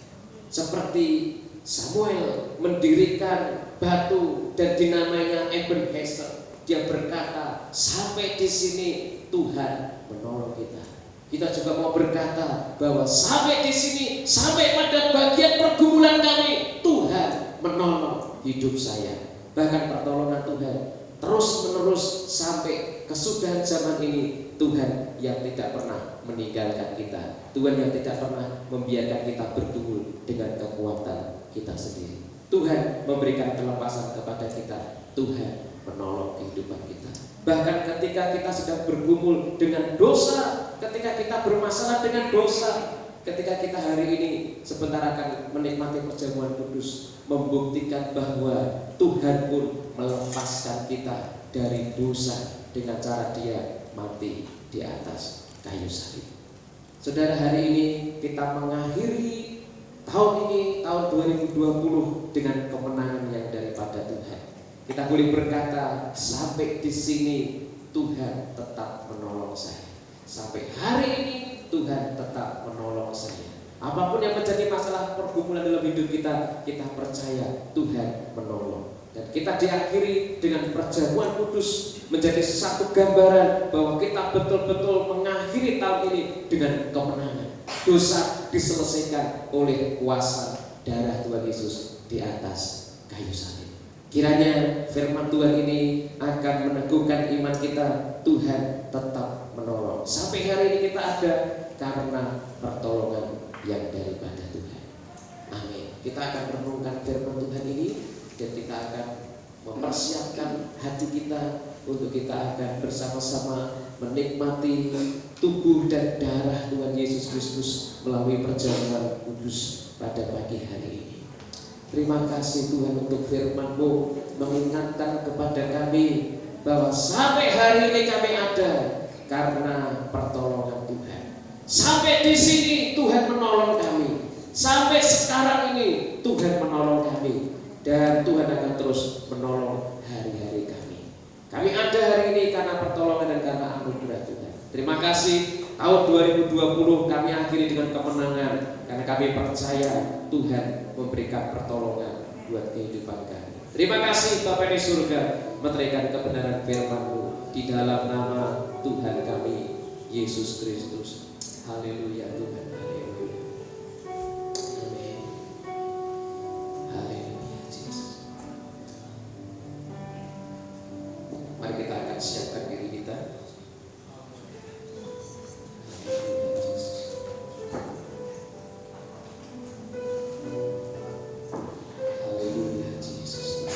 Seperti Samuel mendirikan batu dan dinamainya Ebenezer. Dia berkata, sampai di sini Tuhan menolong kita. Kita juga mau berkata bahwa sampai di sini, sampai pada bagian pergumulan kami, Tuhan menolong hidup saya. Bahkan pertolongan Tuhan terus menerus sampai kesudahan zaman ini. Tuhan yang tidak pernah meninggalkan kita, Tuhan yang tidak pernah membiarkan kita bergumul dengan kekuatan kita sendiri. Tuhan memberikan kelepasan kepada kita. Tuhan menolong kehidupan kita. Bahkan ketika kita sedang bergumul dengan dosa, ketika kita bermasalah dengan dosa, ketika kita hari ini sebentar akan menikmati perjamuan kudus, membuktikan bahwa Tuhan pun melepaskan kita dari dosa dengan cara Dia mati di atas kayu salib. Saudara, hari ini kita mengakhiri tahun ini, tahun 2020 dengan kemenangan yang daripada Tuhan. Kita boleh berkata, sampai di sini Tuhan tetap menolong saya. Sampai hari ini Tuhan tetap menolong saya. Apapun yang menjadi masalah pergumulan dalam hidup kita, kita percaya Tuhan menolong. Dan kita diakhiri dengan perjamuan kudus menjadi satu gambaran bahwa kita betul-betul mengakhiri tahun ini dengan kemenangan. Dosa diselesaikan oleh kuasa darah Tuhan Yesus di atas kayu salib. Kiranya firman Tuhan ini akan meneguhkan iman kita. Tuhan tetap menolong. Sampai hari ini kita ada karena pertolongan yang daripada Tuhan. Amin. Kita akan merenungkan firman Tuhan ini dan kita akan mempersiapkan hati kita untuk kita akan bersama-sama menikmati tubuh dan darah Tuhan Yesus Kristus melalui perjamuan kudus pada pagi hari ini. Terima kasih Tuhan untuk firman-Mu mengingatkan kepada kami bahwa sampai hari ini kami ada karena pertolongan Tuhan. Sampai di sini Tuhan menolong kami. Sampai sekarang ini Tuhan menolong kami. Dan Tuhan akan terus menolong hari-hari kami. Kami ada hari ini karena pertolongan dan karena anugerah Tuhan. Terima kasih. Tahun 2020 kami akhiri dengan kemenangan karena kami percaya Tuhan memberikan pertolongan buat kehidupan kami. Terima kasih Bapa di surga, meteraikan kebenaran firman-Mu di dalam nama Tuhan kami Yesus Kristus. Haleluya Tuhan. Haleluya. Amin. Haleluya. Mari kita akan siapkan diri kita. Haleluya Yesus.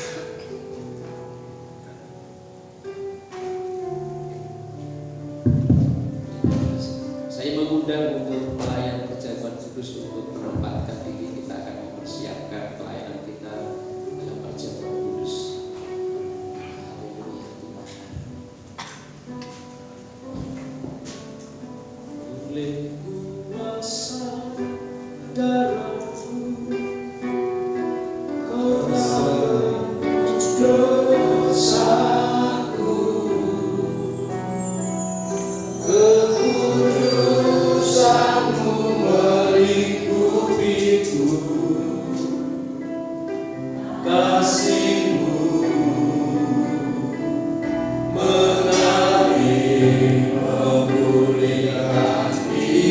Saya mengundang untuk pelayan perjamuan kudus untuk menempatkan diri. Kita akan mempersiapkan pelayanan kita dalam perjamuan kudus. Oleh kuasa darah-Mu, Kau tebus dosaku, kekudusan-Mu melingkupiku, kasih-Mu mengalir memulihkan hidup.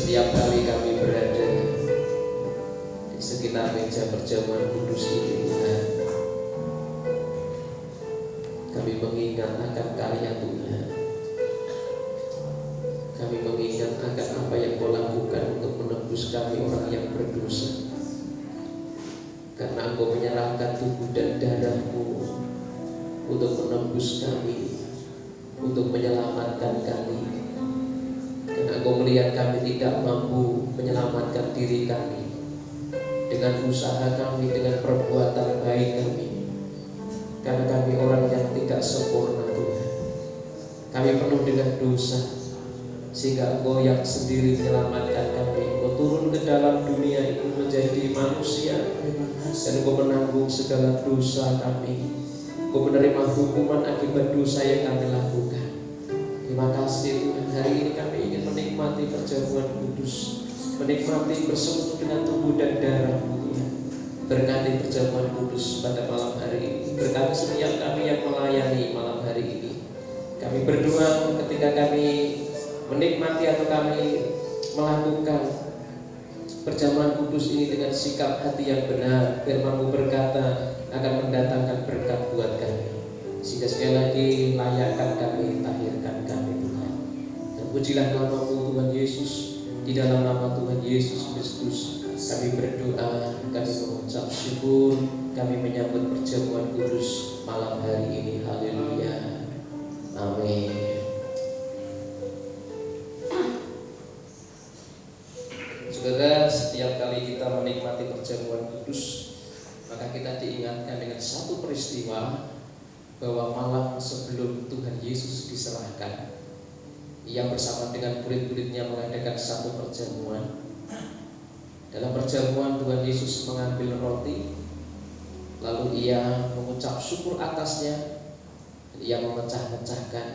setiap kali kami berada di sekitar meja perjamuan kudus ini Tuhan, kami mengingat akan karya Tuhan. Kami mengingat akan apa yang Kau lakukan untuk menebus kami orang yang berdosa. Karena Engkau menyerahkan tubuh dan darah-Mu untuk menembus kami, untuk menyelamatkan kami. Karena Engkau melihat kami tidak mampu menyelamatkan diri kami dengan usaha kami, dengan perbuatan baik kami. Karena kami orang yang tidak sempurna Tuhan. Kami penuh dengan dosa, sehingga Engkau yang sendiri menyelamatkan kami. Engkau turun ke dalam dunia itu menjadi manusia, dan Engkau menanggung segala dosa kami. Engkau menerima hukuman akibat dosa yang kami lakukan. Terima kasih Tuhan. Hari ini kami ingin menikmati perjamuan kudus, menikmati bersekutu dengan tubuh dan darah-Mu Tuhan. Berkati perjamuan kudus pada malam hari ini. Berkati setiap kami yang melayani malam hari ini. Kami berdoa ketika kami menikmati atau kami melakukan perjamuan kudus ini dengan sikap hati yang benar. Firman-Mu berkata akan mendatangkan berkat buat kami, sehingga sekali lagi layakkan kami, tahirkan kami Tuhan. Dan pujilah nama-Mu Tuhan Yesus. Di dalam nama Tuhan Yesus Kristus kami berdoa, kami mengucap syukur, kami menyambut perjamuan kudus malam hari ini. Haleluya, amin. Saudara, setiap kali kita menikmati perjamuan kudus, maka kita diingatkan dengan satu peristiwa, bahwa malam sebelum Tuhan Yesus diserahkan, Ia bersama dengan murid-muridnya mengadakan satu perjamuan. Dalam perjamuan Tuhan Yesus mengambil roti, lalu Ia mengucap syukur atasnya, Ia memecah-mecahkan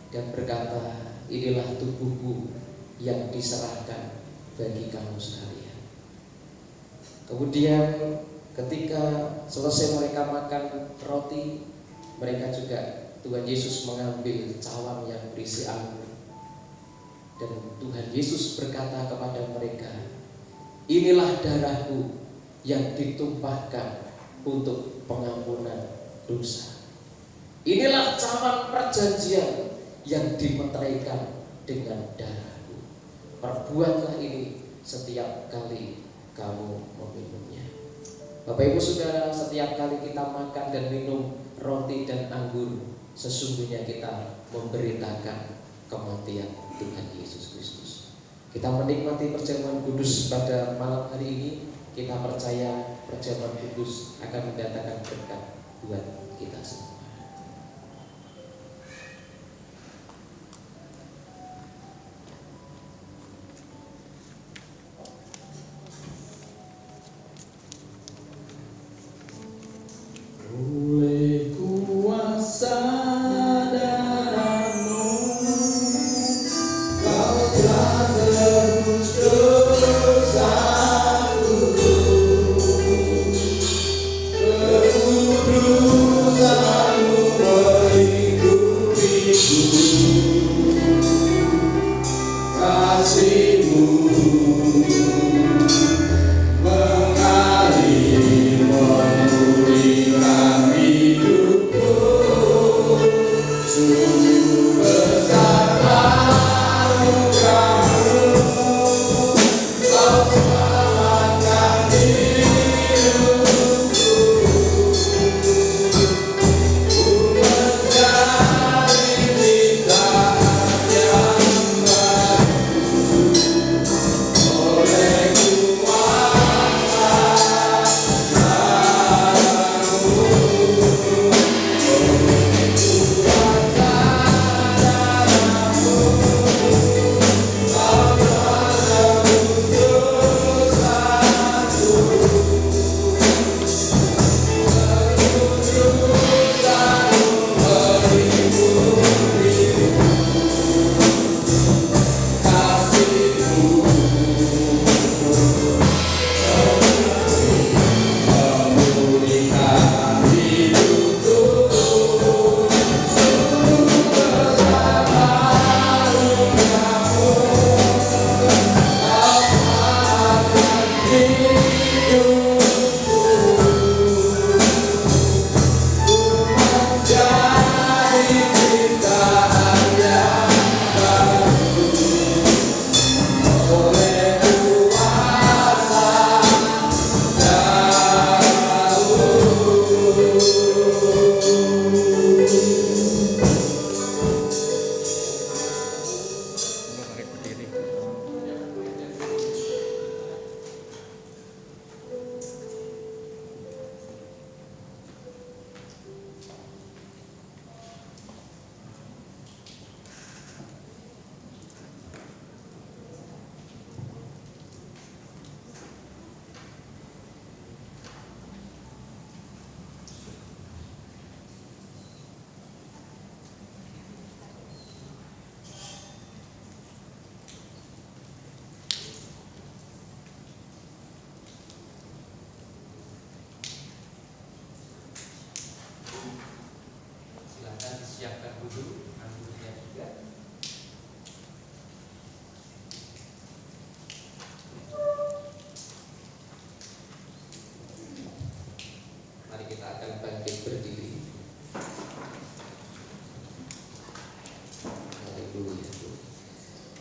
dan berkata, inilah tubuhku yang diserahkan bagi kamu sekalian. Kemudian ketika selesai mereka makan roti, mereka juga, Tuhan Yesus mengambil cawan yang berisi anggur, dan Tuhan Yesus berkata kepada mereka, inilah darahku yang ditumpahkan untuk pengampunan dosa. Inilah cawan perjanjian yang dimeteraikan dengan darahku. Perbuatlah ini setiap kali kamu meminumnya. Bapak Ibu Saudara, setiap kali kita makan dan minum roti dan anggur, sesungguhnya kita memberitakan kematian Tuhan Yesus Kristus. Kita menikmati perjamuan kudus pada malam hari ini. Kita percaya perjamuan kudus akan mendatangkan berkat buat kita semua. Oleh kuasa darah-Mu, Kau telah tebus dosaku. Kekudusan-Mu mengikutiku, kasih-Mu mengalir memulihkan hidupku. Sungguh besar anugerah-Mu, Kau selamatkan hidupku. Ku mencari cinta yang baru,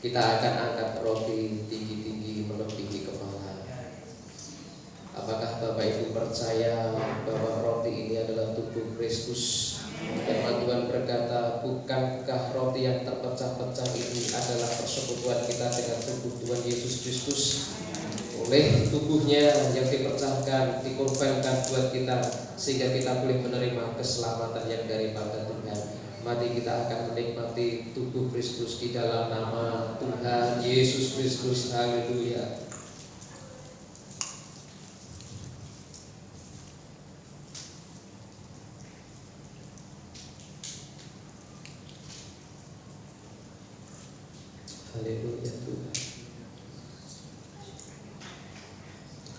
kita akan angkat roti tinggi-tinggi melebihi kepala. Apakah Bapak Ibu percaya bahwa roti ini adalah tubuh Kristus? Firman Tuhan berkata, bukankah roti yang terpecah-pecah ini adalah persekutuan kita dengan tubuh Tuhan Yesus Kristus? Oleh tubuhnya yang dipecahkan, dikorbankan buat kita, sehingga kita boleh menerima keselamatan yang daripada Tuhan. Mari kita akan menikmati tubuh Kristus di dalam nama Tuhan Yesus Kristus. Haleluya. Haleluya Tuhan.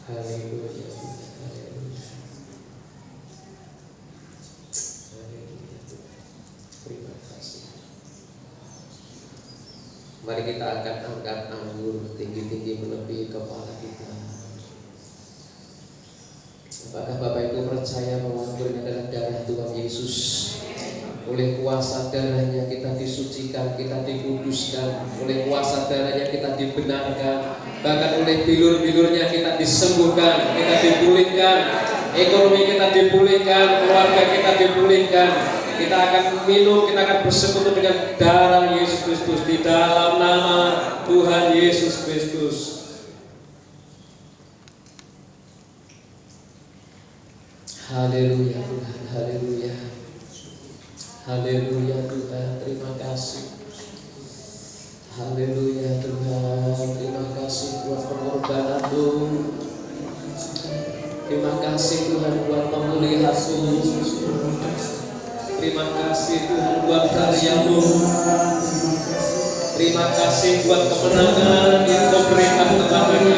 Haleluya Tuhan. Haleluya. Haleluya Tuhan. Terima kasih. Mari kita akan angkat anggur tinggi-tinggi melebihi kepala kita. Apakah Bapak Ibu percaya bahwa anggur ini adalah darah Tuhan Yesus? Oleh kuasa darahnya kita disucikan, kita dikuduskan. Oleh kuasa darahnya kita dibenarkan. Bahkan oleh bilur-bilurnya kita disembuhkan, kita dipulihkan. Ekonomi kita dipulihkan, keluarga kita dipulihkan. Kita akan minum, kita akan bersekutu dengan darah Yesus Kristus di dalam nama Tuhan Yesus Kristus. Haleluya Tuhan, haleluya. Haleluya Tuhan, terima kasih. Haleluya Tuhan, terima kasih buat pengorbanan-Mu. Terima kasih Tuhan buat pemulihan-Mu. Terima kasih Tuhan buat karya-Mu. Terima kasih buat kemenangan yang Kau berikan kepada kami.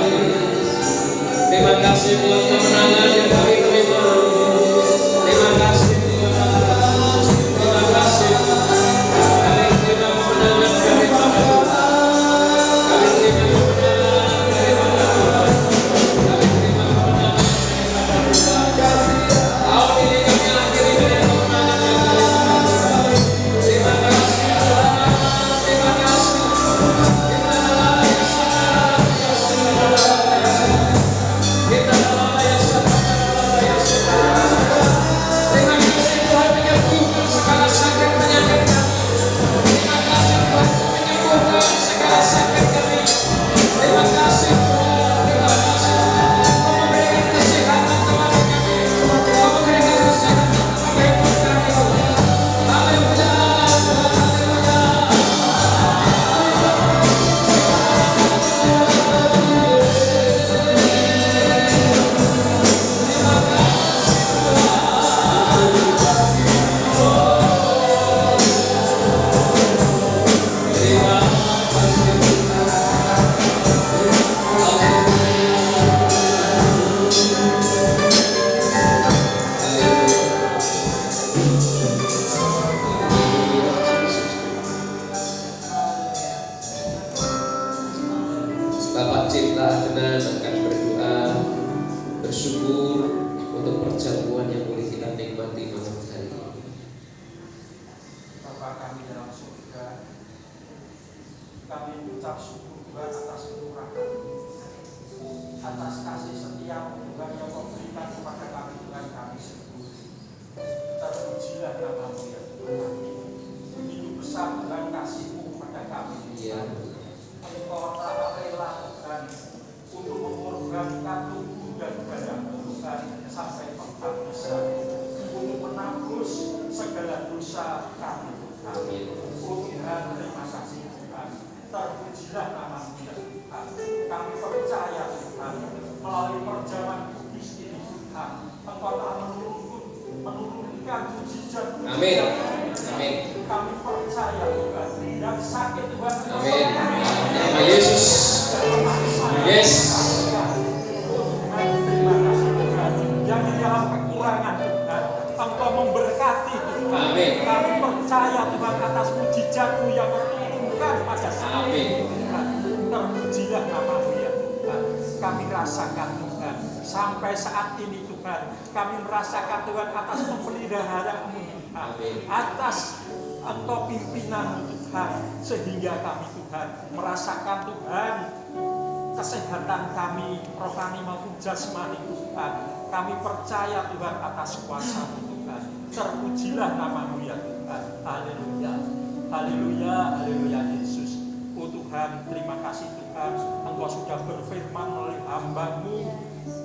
Terima kasih buat kemenangan yang kami terima. Terima kasih. Sampai saat ini Tuhan, kami merasakan Tuhan atas pemeliharaan-Mu, atas Engkau pimpinan Tuhan, sehingga kami Tuhan merasakan Tuhan kesehatan kami rohani maupun jasmani Tuhan. Kami percaya Tuhan atas kuasa Tuhan. Terpujilah nama-Mu ya Tuhan. Haleluya. Haleluya, haleluya Yesus. Oh Tuhan, terima kasih Tuhan, Engkau sudah berfirman melalui hamba-Mu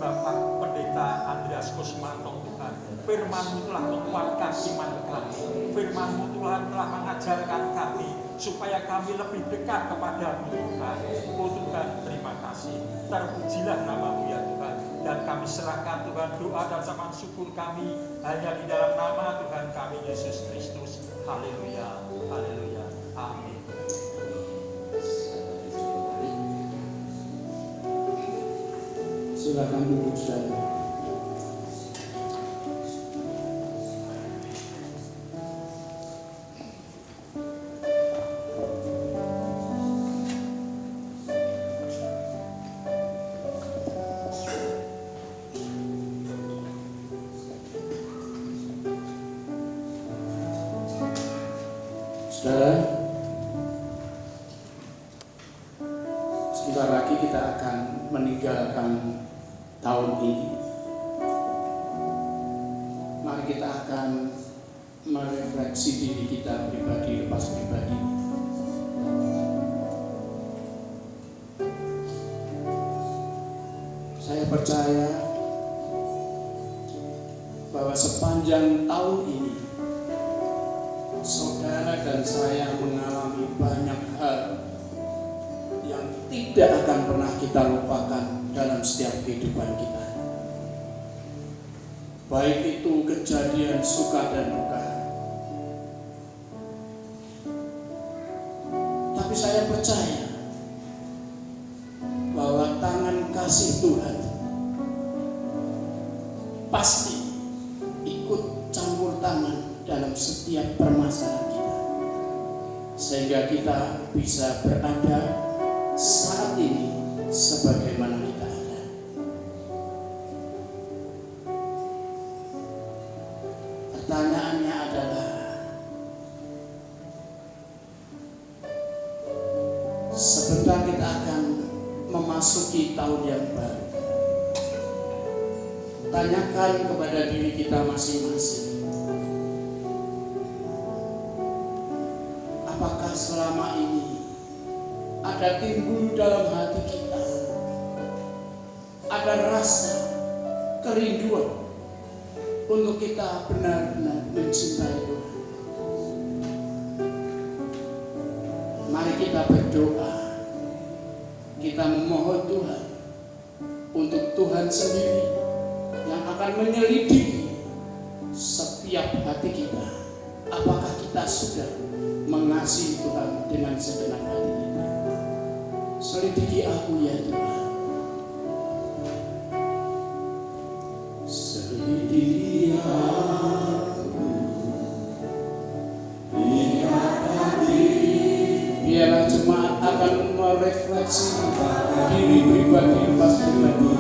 Bapak Pendeta Andreas Kusmanto Tuhan. Firman-Mu telah menguatkan iman kami. Firman-Mu Tuhan telah mengajarkan kami supaya kami lebih dekat kepada-Mu Tuhan. Oh Tuhan, terima kasih. Terpujilah nama-Mu ya Tuhan. Dan kami serahkan Tuhan doa dan zaman syukur kami hanya di dalam nama Tuhan kami Yesus Kristus. Haleluya, haleluya, amin. Silakan duduk saudara. Saudara, sebentar lagi kita akan meninggalkan tahun ini. Mari kita akan merefleksi diri kita pribadi lepas pribadi. Saya percaya bahwa sepanjang tahun ini saudara dan saya mengalami banyak hal yang tidak akan pernah kita lupakan dalam setiap kehidupan kita. Baik itu kejadian suka dan duka. Tapi saya percaya bahwa tangan kasih Tuhan pasti ikut campur tangan dalam setiap permasalahan kita, sehingga kita bisa berada saat ini sebagaimana kita ada. Pertanyaannya adalah, sebentar kita akan memasuki tahun yang baru. Tanyakan kepada diri kita masing-masing, apakah selama ini ada timbul dalam hati kita, ada rasa kerinduan untuk kita benar-benar mencintai Tuhan. Mari kita berdoa, kita memohon Tuhan untuk Tuhan sendiri yang akan menyelidiki setiap hati kita. Apakah kita sudah mengasihi Tuhan dengan segenap hati kita? Selidiki aku ya Tuhan. Selidiki aku, ingat hati. Biarlah jemaat akan merefleksi diri pribadi lepas pribadi.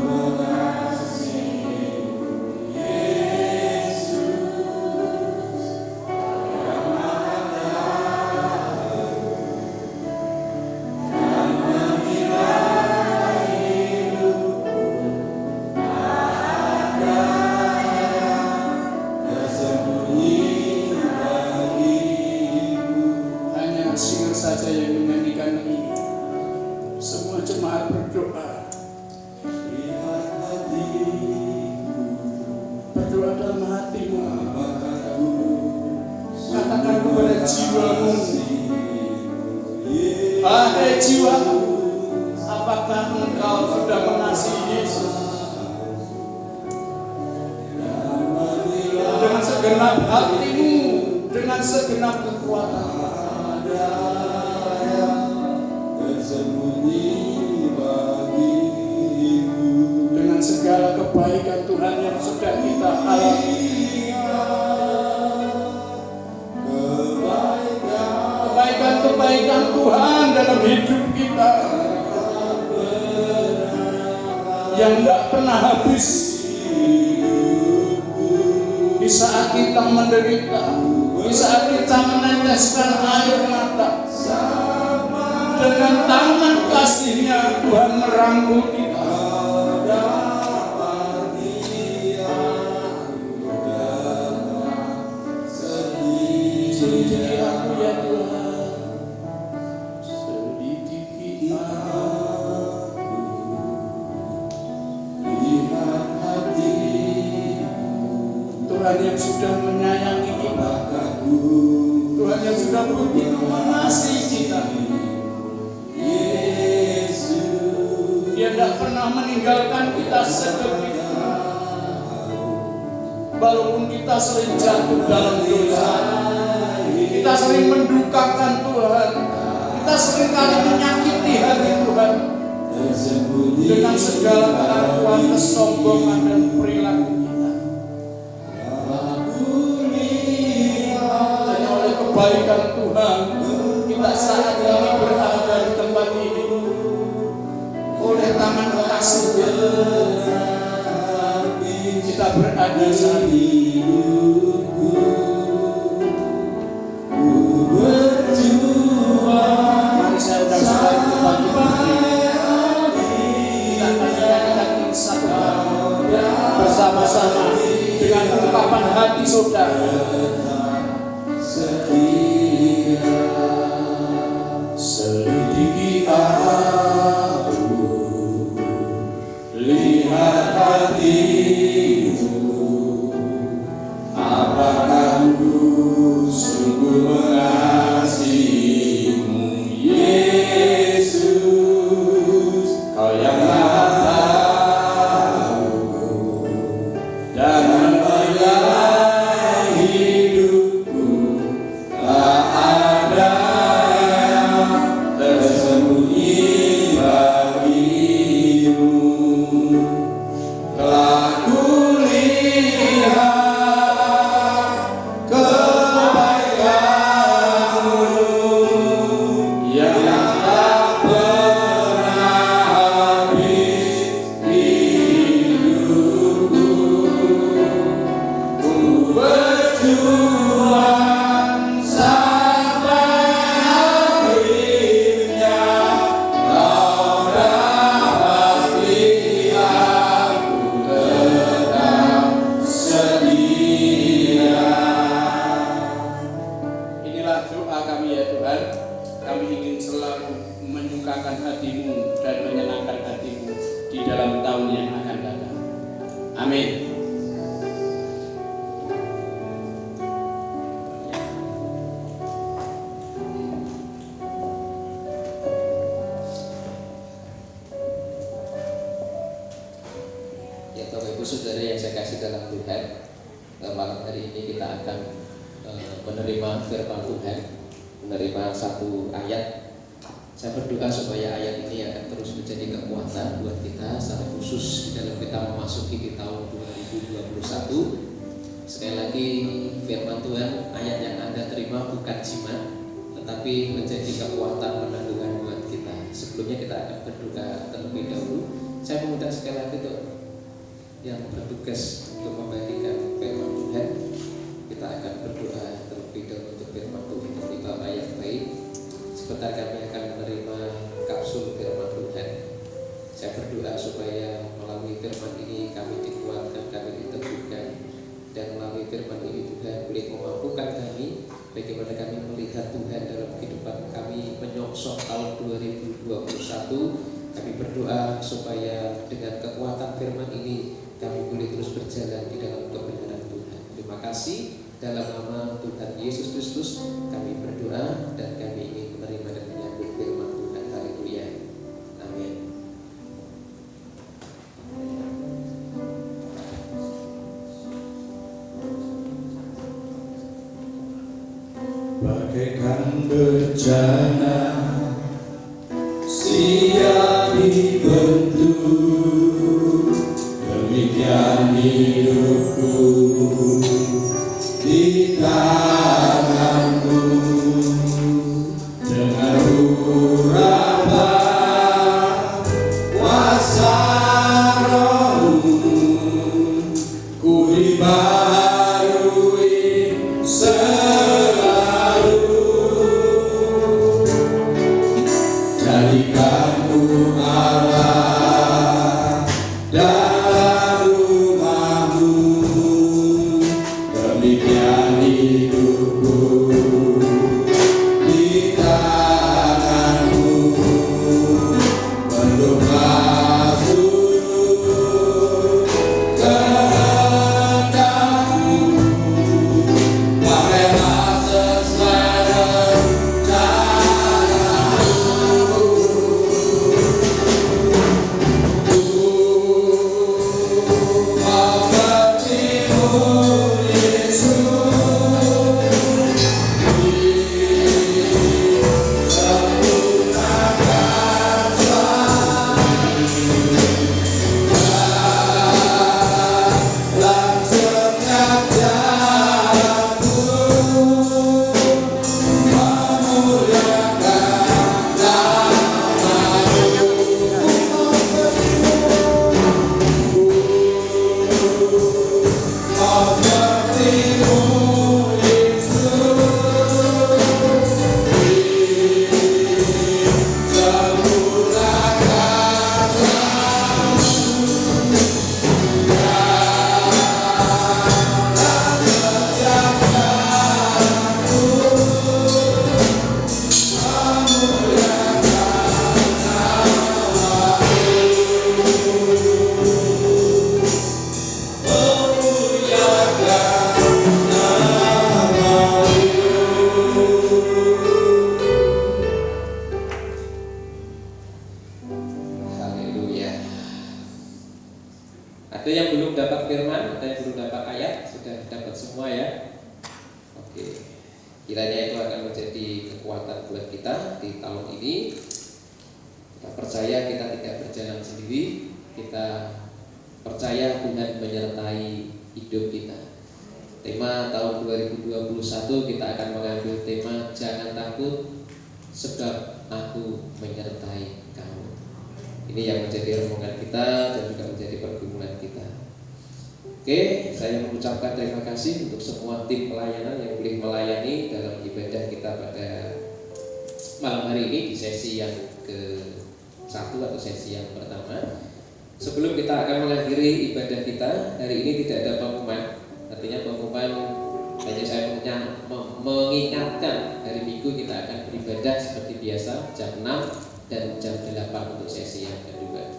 Hai jiwaku, apakah engkau sudah mengasihi Yesus? Dengan segenap hatimu, dengan segenap kekuatan. Dengan segala kebaikan Tuhan yang sudah kita alami. Kebaikan Tuhan dalam hidup kita yang tidak pernah habis. Di saat kita menderita, di saat kita meneteskan air mata, dengan tangan kasih-Nya Tuhan merangkul kita. Selidiki aku ya Tuhan, selidiki aku, lihat hatiku. Tuhan yang sudah menyayangi kita, Tuhan yang sudah begitu mengasihi kita. Dia tidak pernah meninggalkan kita sedetik. Walaupun kita sering jatuh dalam dosa, kita sering mendukakan Tuhan, kita sering kali menyakiti hati Tuhan dengan segala kelakuan, kesombongan dan perilaku kita. Hanya oleh kebaikan Tuhan kita saat ini berada di tempat ini. Oleh tangan kasih-Nya kita berada saat ini. Mari saya undang saudara berbagi kita nyanyikan satu kali bersama-sama dengan ungkapan hati saudara. Selidiki aku, lihat hatimu, apakah ku sungguh mengasihimu, Yesus, Kau yang Maha tahu dan menilai hidupku, tak ada yang tersembunyi bagimu. Telah kulihat kebaikan-Mu yang tak pernah habis hidupku. Ku berjuang sampai akhirnya Kau dapati aku tetap setia. Inilah doa kami ya Tuhan. Kami ingin selalu menyukakan hati-Mu dan menyenangkan hati-Mu di dalam tahun yang akan datang. Amin. Ya Bapak Ibu Saudara yang saya kasih dalam Tuhan, malam hari ini kita akan menerima firman Tuhan, menerima satu ayat. Saya berdoa supaya ayat ini akan terus menjadi kekuatan buat kita secara khusus di dalam kita memasuki di tahun 2021. Sekali lagi firman Tuhan, ayat yang Anda terima bukan jimat, tetapi menjadi kekuatan penanggungan buat kita. Sebelumnya kita akan berdoa terlebih dahulu. Saya mengundang sekali lagi tuh yang bertugas untuk membagikan firman Tuhan. Kita akan berdoa terlebih dahulu untuk firman Tuhan dari Bapak yang baik. Sebentar kami akan menerima kapsul firman Tuhan. Saya berdoa supaya melalui firman ini kami dikuatkan, kami diteguhkan, dan melalui firman ini Tuhan boleh memampukan kami bagaimana kami melihat Tuhan dalam kehidupan kami menyongsong tahun 2021. Kami berdoa supaya dengan kekuatan firman ini kami boleh terus berjalan di dalam kebenaran Tuhan. Terima kasih. Dalam nama Tuhan Yesus Kristus kami berdoa dan kami ingin menerima dan menyambut firman Tuhan. Haleluya. Amin. Bagaikan bencana siap dibentuk, demikian hidupku di tanganmu. Dengan urapan kuasa Roh-Mu, ku dibaharui selalu. Allah, dalam rumah-Mu, demikian hidupku di tangan-Mu, berdoa surut kehendak-Mu, pakailah sesuai rencana-Mu. Mau seperti-Mu, Yesus, sempurnakan dalam setiap jalanku, memuliakan nama-Mu. Mau seperti-Mu, Yesus, sempurnakan Haleluya. Ada yang belum dapat firman, ada yang belum dapat ayat, sudah dapat semua ya. Oke. Kiranya itu akan menjadi kekuatan buat kita di tahun ini. Kita percaya kita tidak berjalan sendiri, kita percaya Tuhan menyertai hidup kita. Tema tahun 2021 kita akan mengambil tema jangan takut sebab aku menyertai kamu. Ini yang menjadi renungan kita dan juga menjadi pergumulan kita. Oke, saya mengucapkan terima kasih untuk semua tim pelayanan yang boleh melayani dalam ibadah kita pada malam hari ini di sesi yang ke-1 atau sesi yang pertama. Sebelum kita akan mengakhiri ibadah kita, hari ini tidak ada pengumuman. Artinya pengumuman hanya saya mengingatkan hari Minggu kita akan beribadah seperti biasa jam 6 dan jam 8 untuk sesi yang kedua.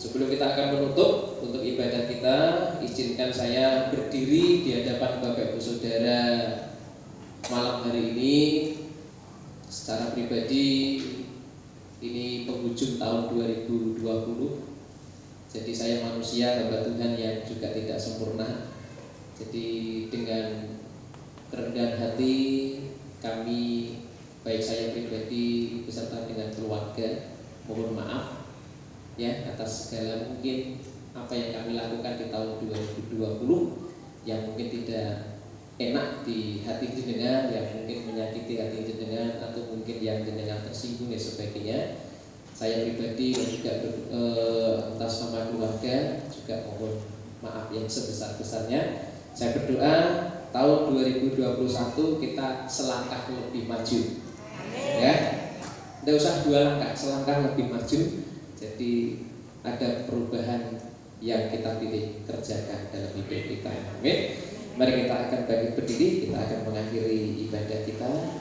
Sebelum kita akan menutup untuk ibadah kita, izinkan saya berdiri di hadapan Bapak Ibu Saudara malam hari ini. Secara pribadi ini penghujung tahun 2020. Jadi saya manusia, hamba Tuhan yang juga tidak sempurna. Jadi dengan kerendahan hati kami, baik saya pribadi beserta dengan keluarga, mohon maaf ya atas segala mungkin apa yang kami lakukan di tahun 2020 yang mungkin tidak enak di hati jenengan, yang mungkin menyakiti hati jenengan, atau mungkin yang jenengan tersinggung dan sebagainya. Saya pribadi dan juga atas nama keluarga juga mohon maaf yang sebesar-besarnya. Saya berdoa tahun 2021 kita selangkah lebih maju. Ya, tidak usah 2 langkah, selangkah lebih maju. Jadi ada perubahan yang kita pilih kerjakan dalam hidup kita. Amin. Mari kita akan bangkit berdiri, kita akan mengakhiri ibadah kita.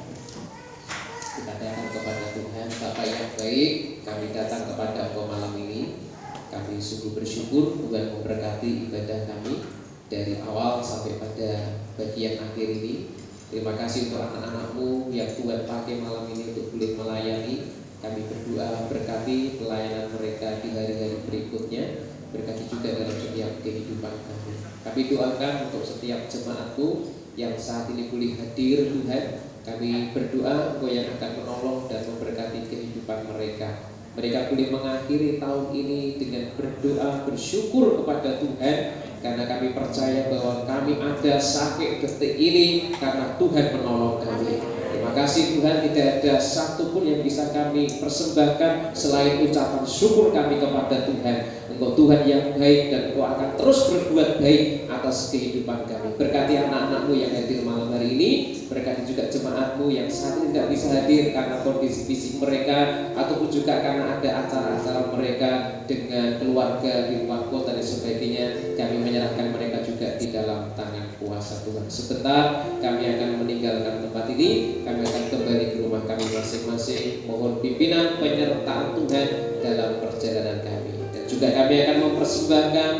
Kita datang kepada Tuhan. Bapa yang baik, kami datang kepada Engkau malam ini. Kami sungguh bersyukur Tuhan memberkati ibadah kami dari awal sampai pada bagian akhir ini. Terima kasih untuk anak-anak-Mu yang Tuhan pakai malam ini untuk boleh melayani. Kami berdoa berkati pelayanan mereka di hari-hari berikutnya. Berkati juga dalam setiap kehidupan kami. Kami doakan untuk setiap jemaat-Mu yang saat ini boleh hadir Tuhan. Kami berdoa Engkau yang akan menolong dan memberkati kehidupan mereka. Mereka boleh mengakhiri tahun ini dengan berdoa bersyukur kepada Tuhan, karena kami percaya bahwa kami ada sampai detik ini karena Tuhan menolong kami. Terima Terima kasih Tuhan, tidak ada satupun yang bisa kami persembahkan selain ucapan syukur kami kepada Tuhan. Engkau Tuhan yang baik dan Engkau akan terus berbuat baik atas kehidupan kami. Berkati anak-anak-Mu yang hadir malam hari ini, berkati juga jemaat-Mu yang saat ini tidak bisa hadir karena kondisi fisik mereka, ataupun juga karena ada acara-acara mereka dengan keluarga di luar kota dan sebagainya. Kami menyerahkan mereka juga di dalam tangan kuasa Tuhan. Sebentar kami akan meninggalkan tempat ini, kami akan kembali ke rumah kami masing-masing. Mohon pimpinan penyertaan Tuhan dalam perjalanan kami. Dan juga kami akan mempersembahkan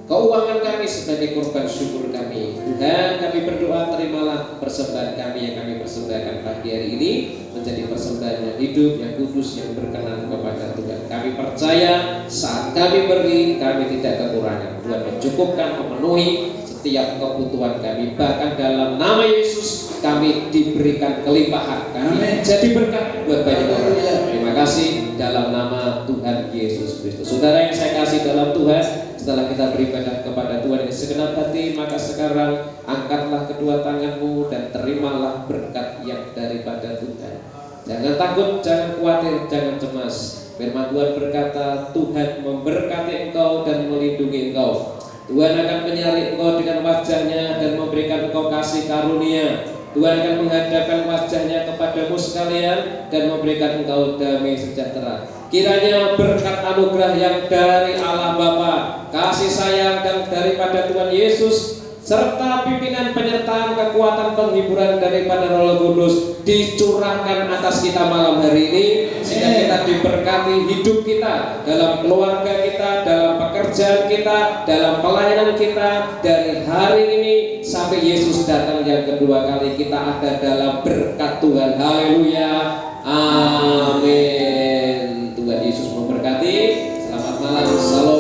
keuangan kami sebagai korban syukur kami. Tuhan, kami berdoa, terimalah persembahan kami yang kami persembahkan pagi hari ini menjadi persembahan yang hidup, yang kudus, yang berkenan kepada Tuhan. Kami percaya saat kami beri, kami tidak kekurangan. Tuhan mencukupkan, memenuhi setiap kebutuhan kami. Bahkan dalam nama Yesus kami diberikan kelimpahan. Kami jadi berkat buat banyak orang. Terima kasih dalam nama Tuhan Yesus Kristus. Saudara yang saya kasih dalam Tuhan, setelah kita beribadah kepada Tuhan dengan segenap hati, maka sekarang angkatlah kedua tanganmu dan terimalah berkat yang daripada Tuhan. Jangan takut, jangan khawatir, jangan cemas. Firman Tuhan berkata, Tuhan memberkati engkau dan melindungi engkau. Tuhan akan menyari engkau dengan wajahnya dan memberikan engkau kasih karunia. Tuhan akan menghadapkan wajahnya kepadamu sekalian dan memberikan engkau damai sejahtera. Kiranya berkat anugerah yang dari Allah Bapa, kasih sayang dan daripada Tuhan Yesus, serta pimpinan penyertaan kekuatan penghiburan daripada Roh Kudus dicurahkan atas kita malam hari ini, sehingga kita diberkati hidup kita, dalam keluarga kita, dalam pekerjaan kita, dalam pelayanan kita, dari hari ini sampai Yesus datang yang kedua kali. Kita ada dalam berkat Tuhan. Haleluya, amin. Tuhan Yesus memberkati. Selamat malam, salam.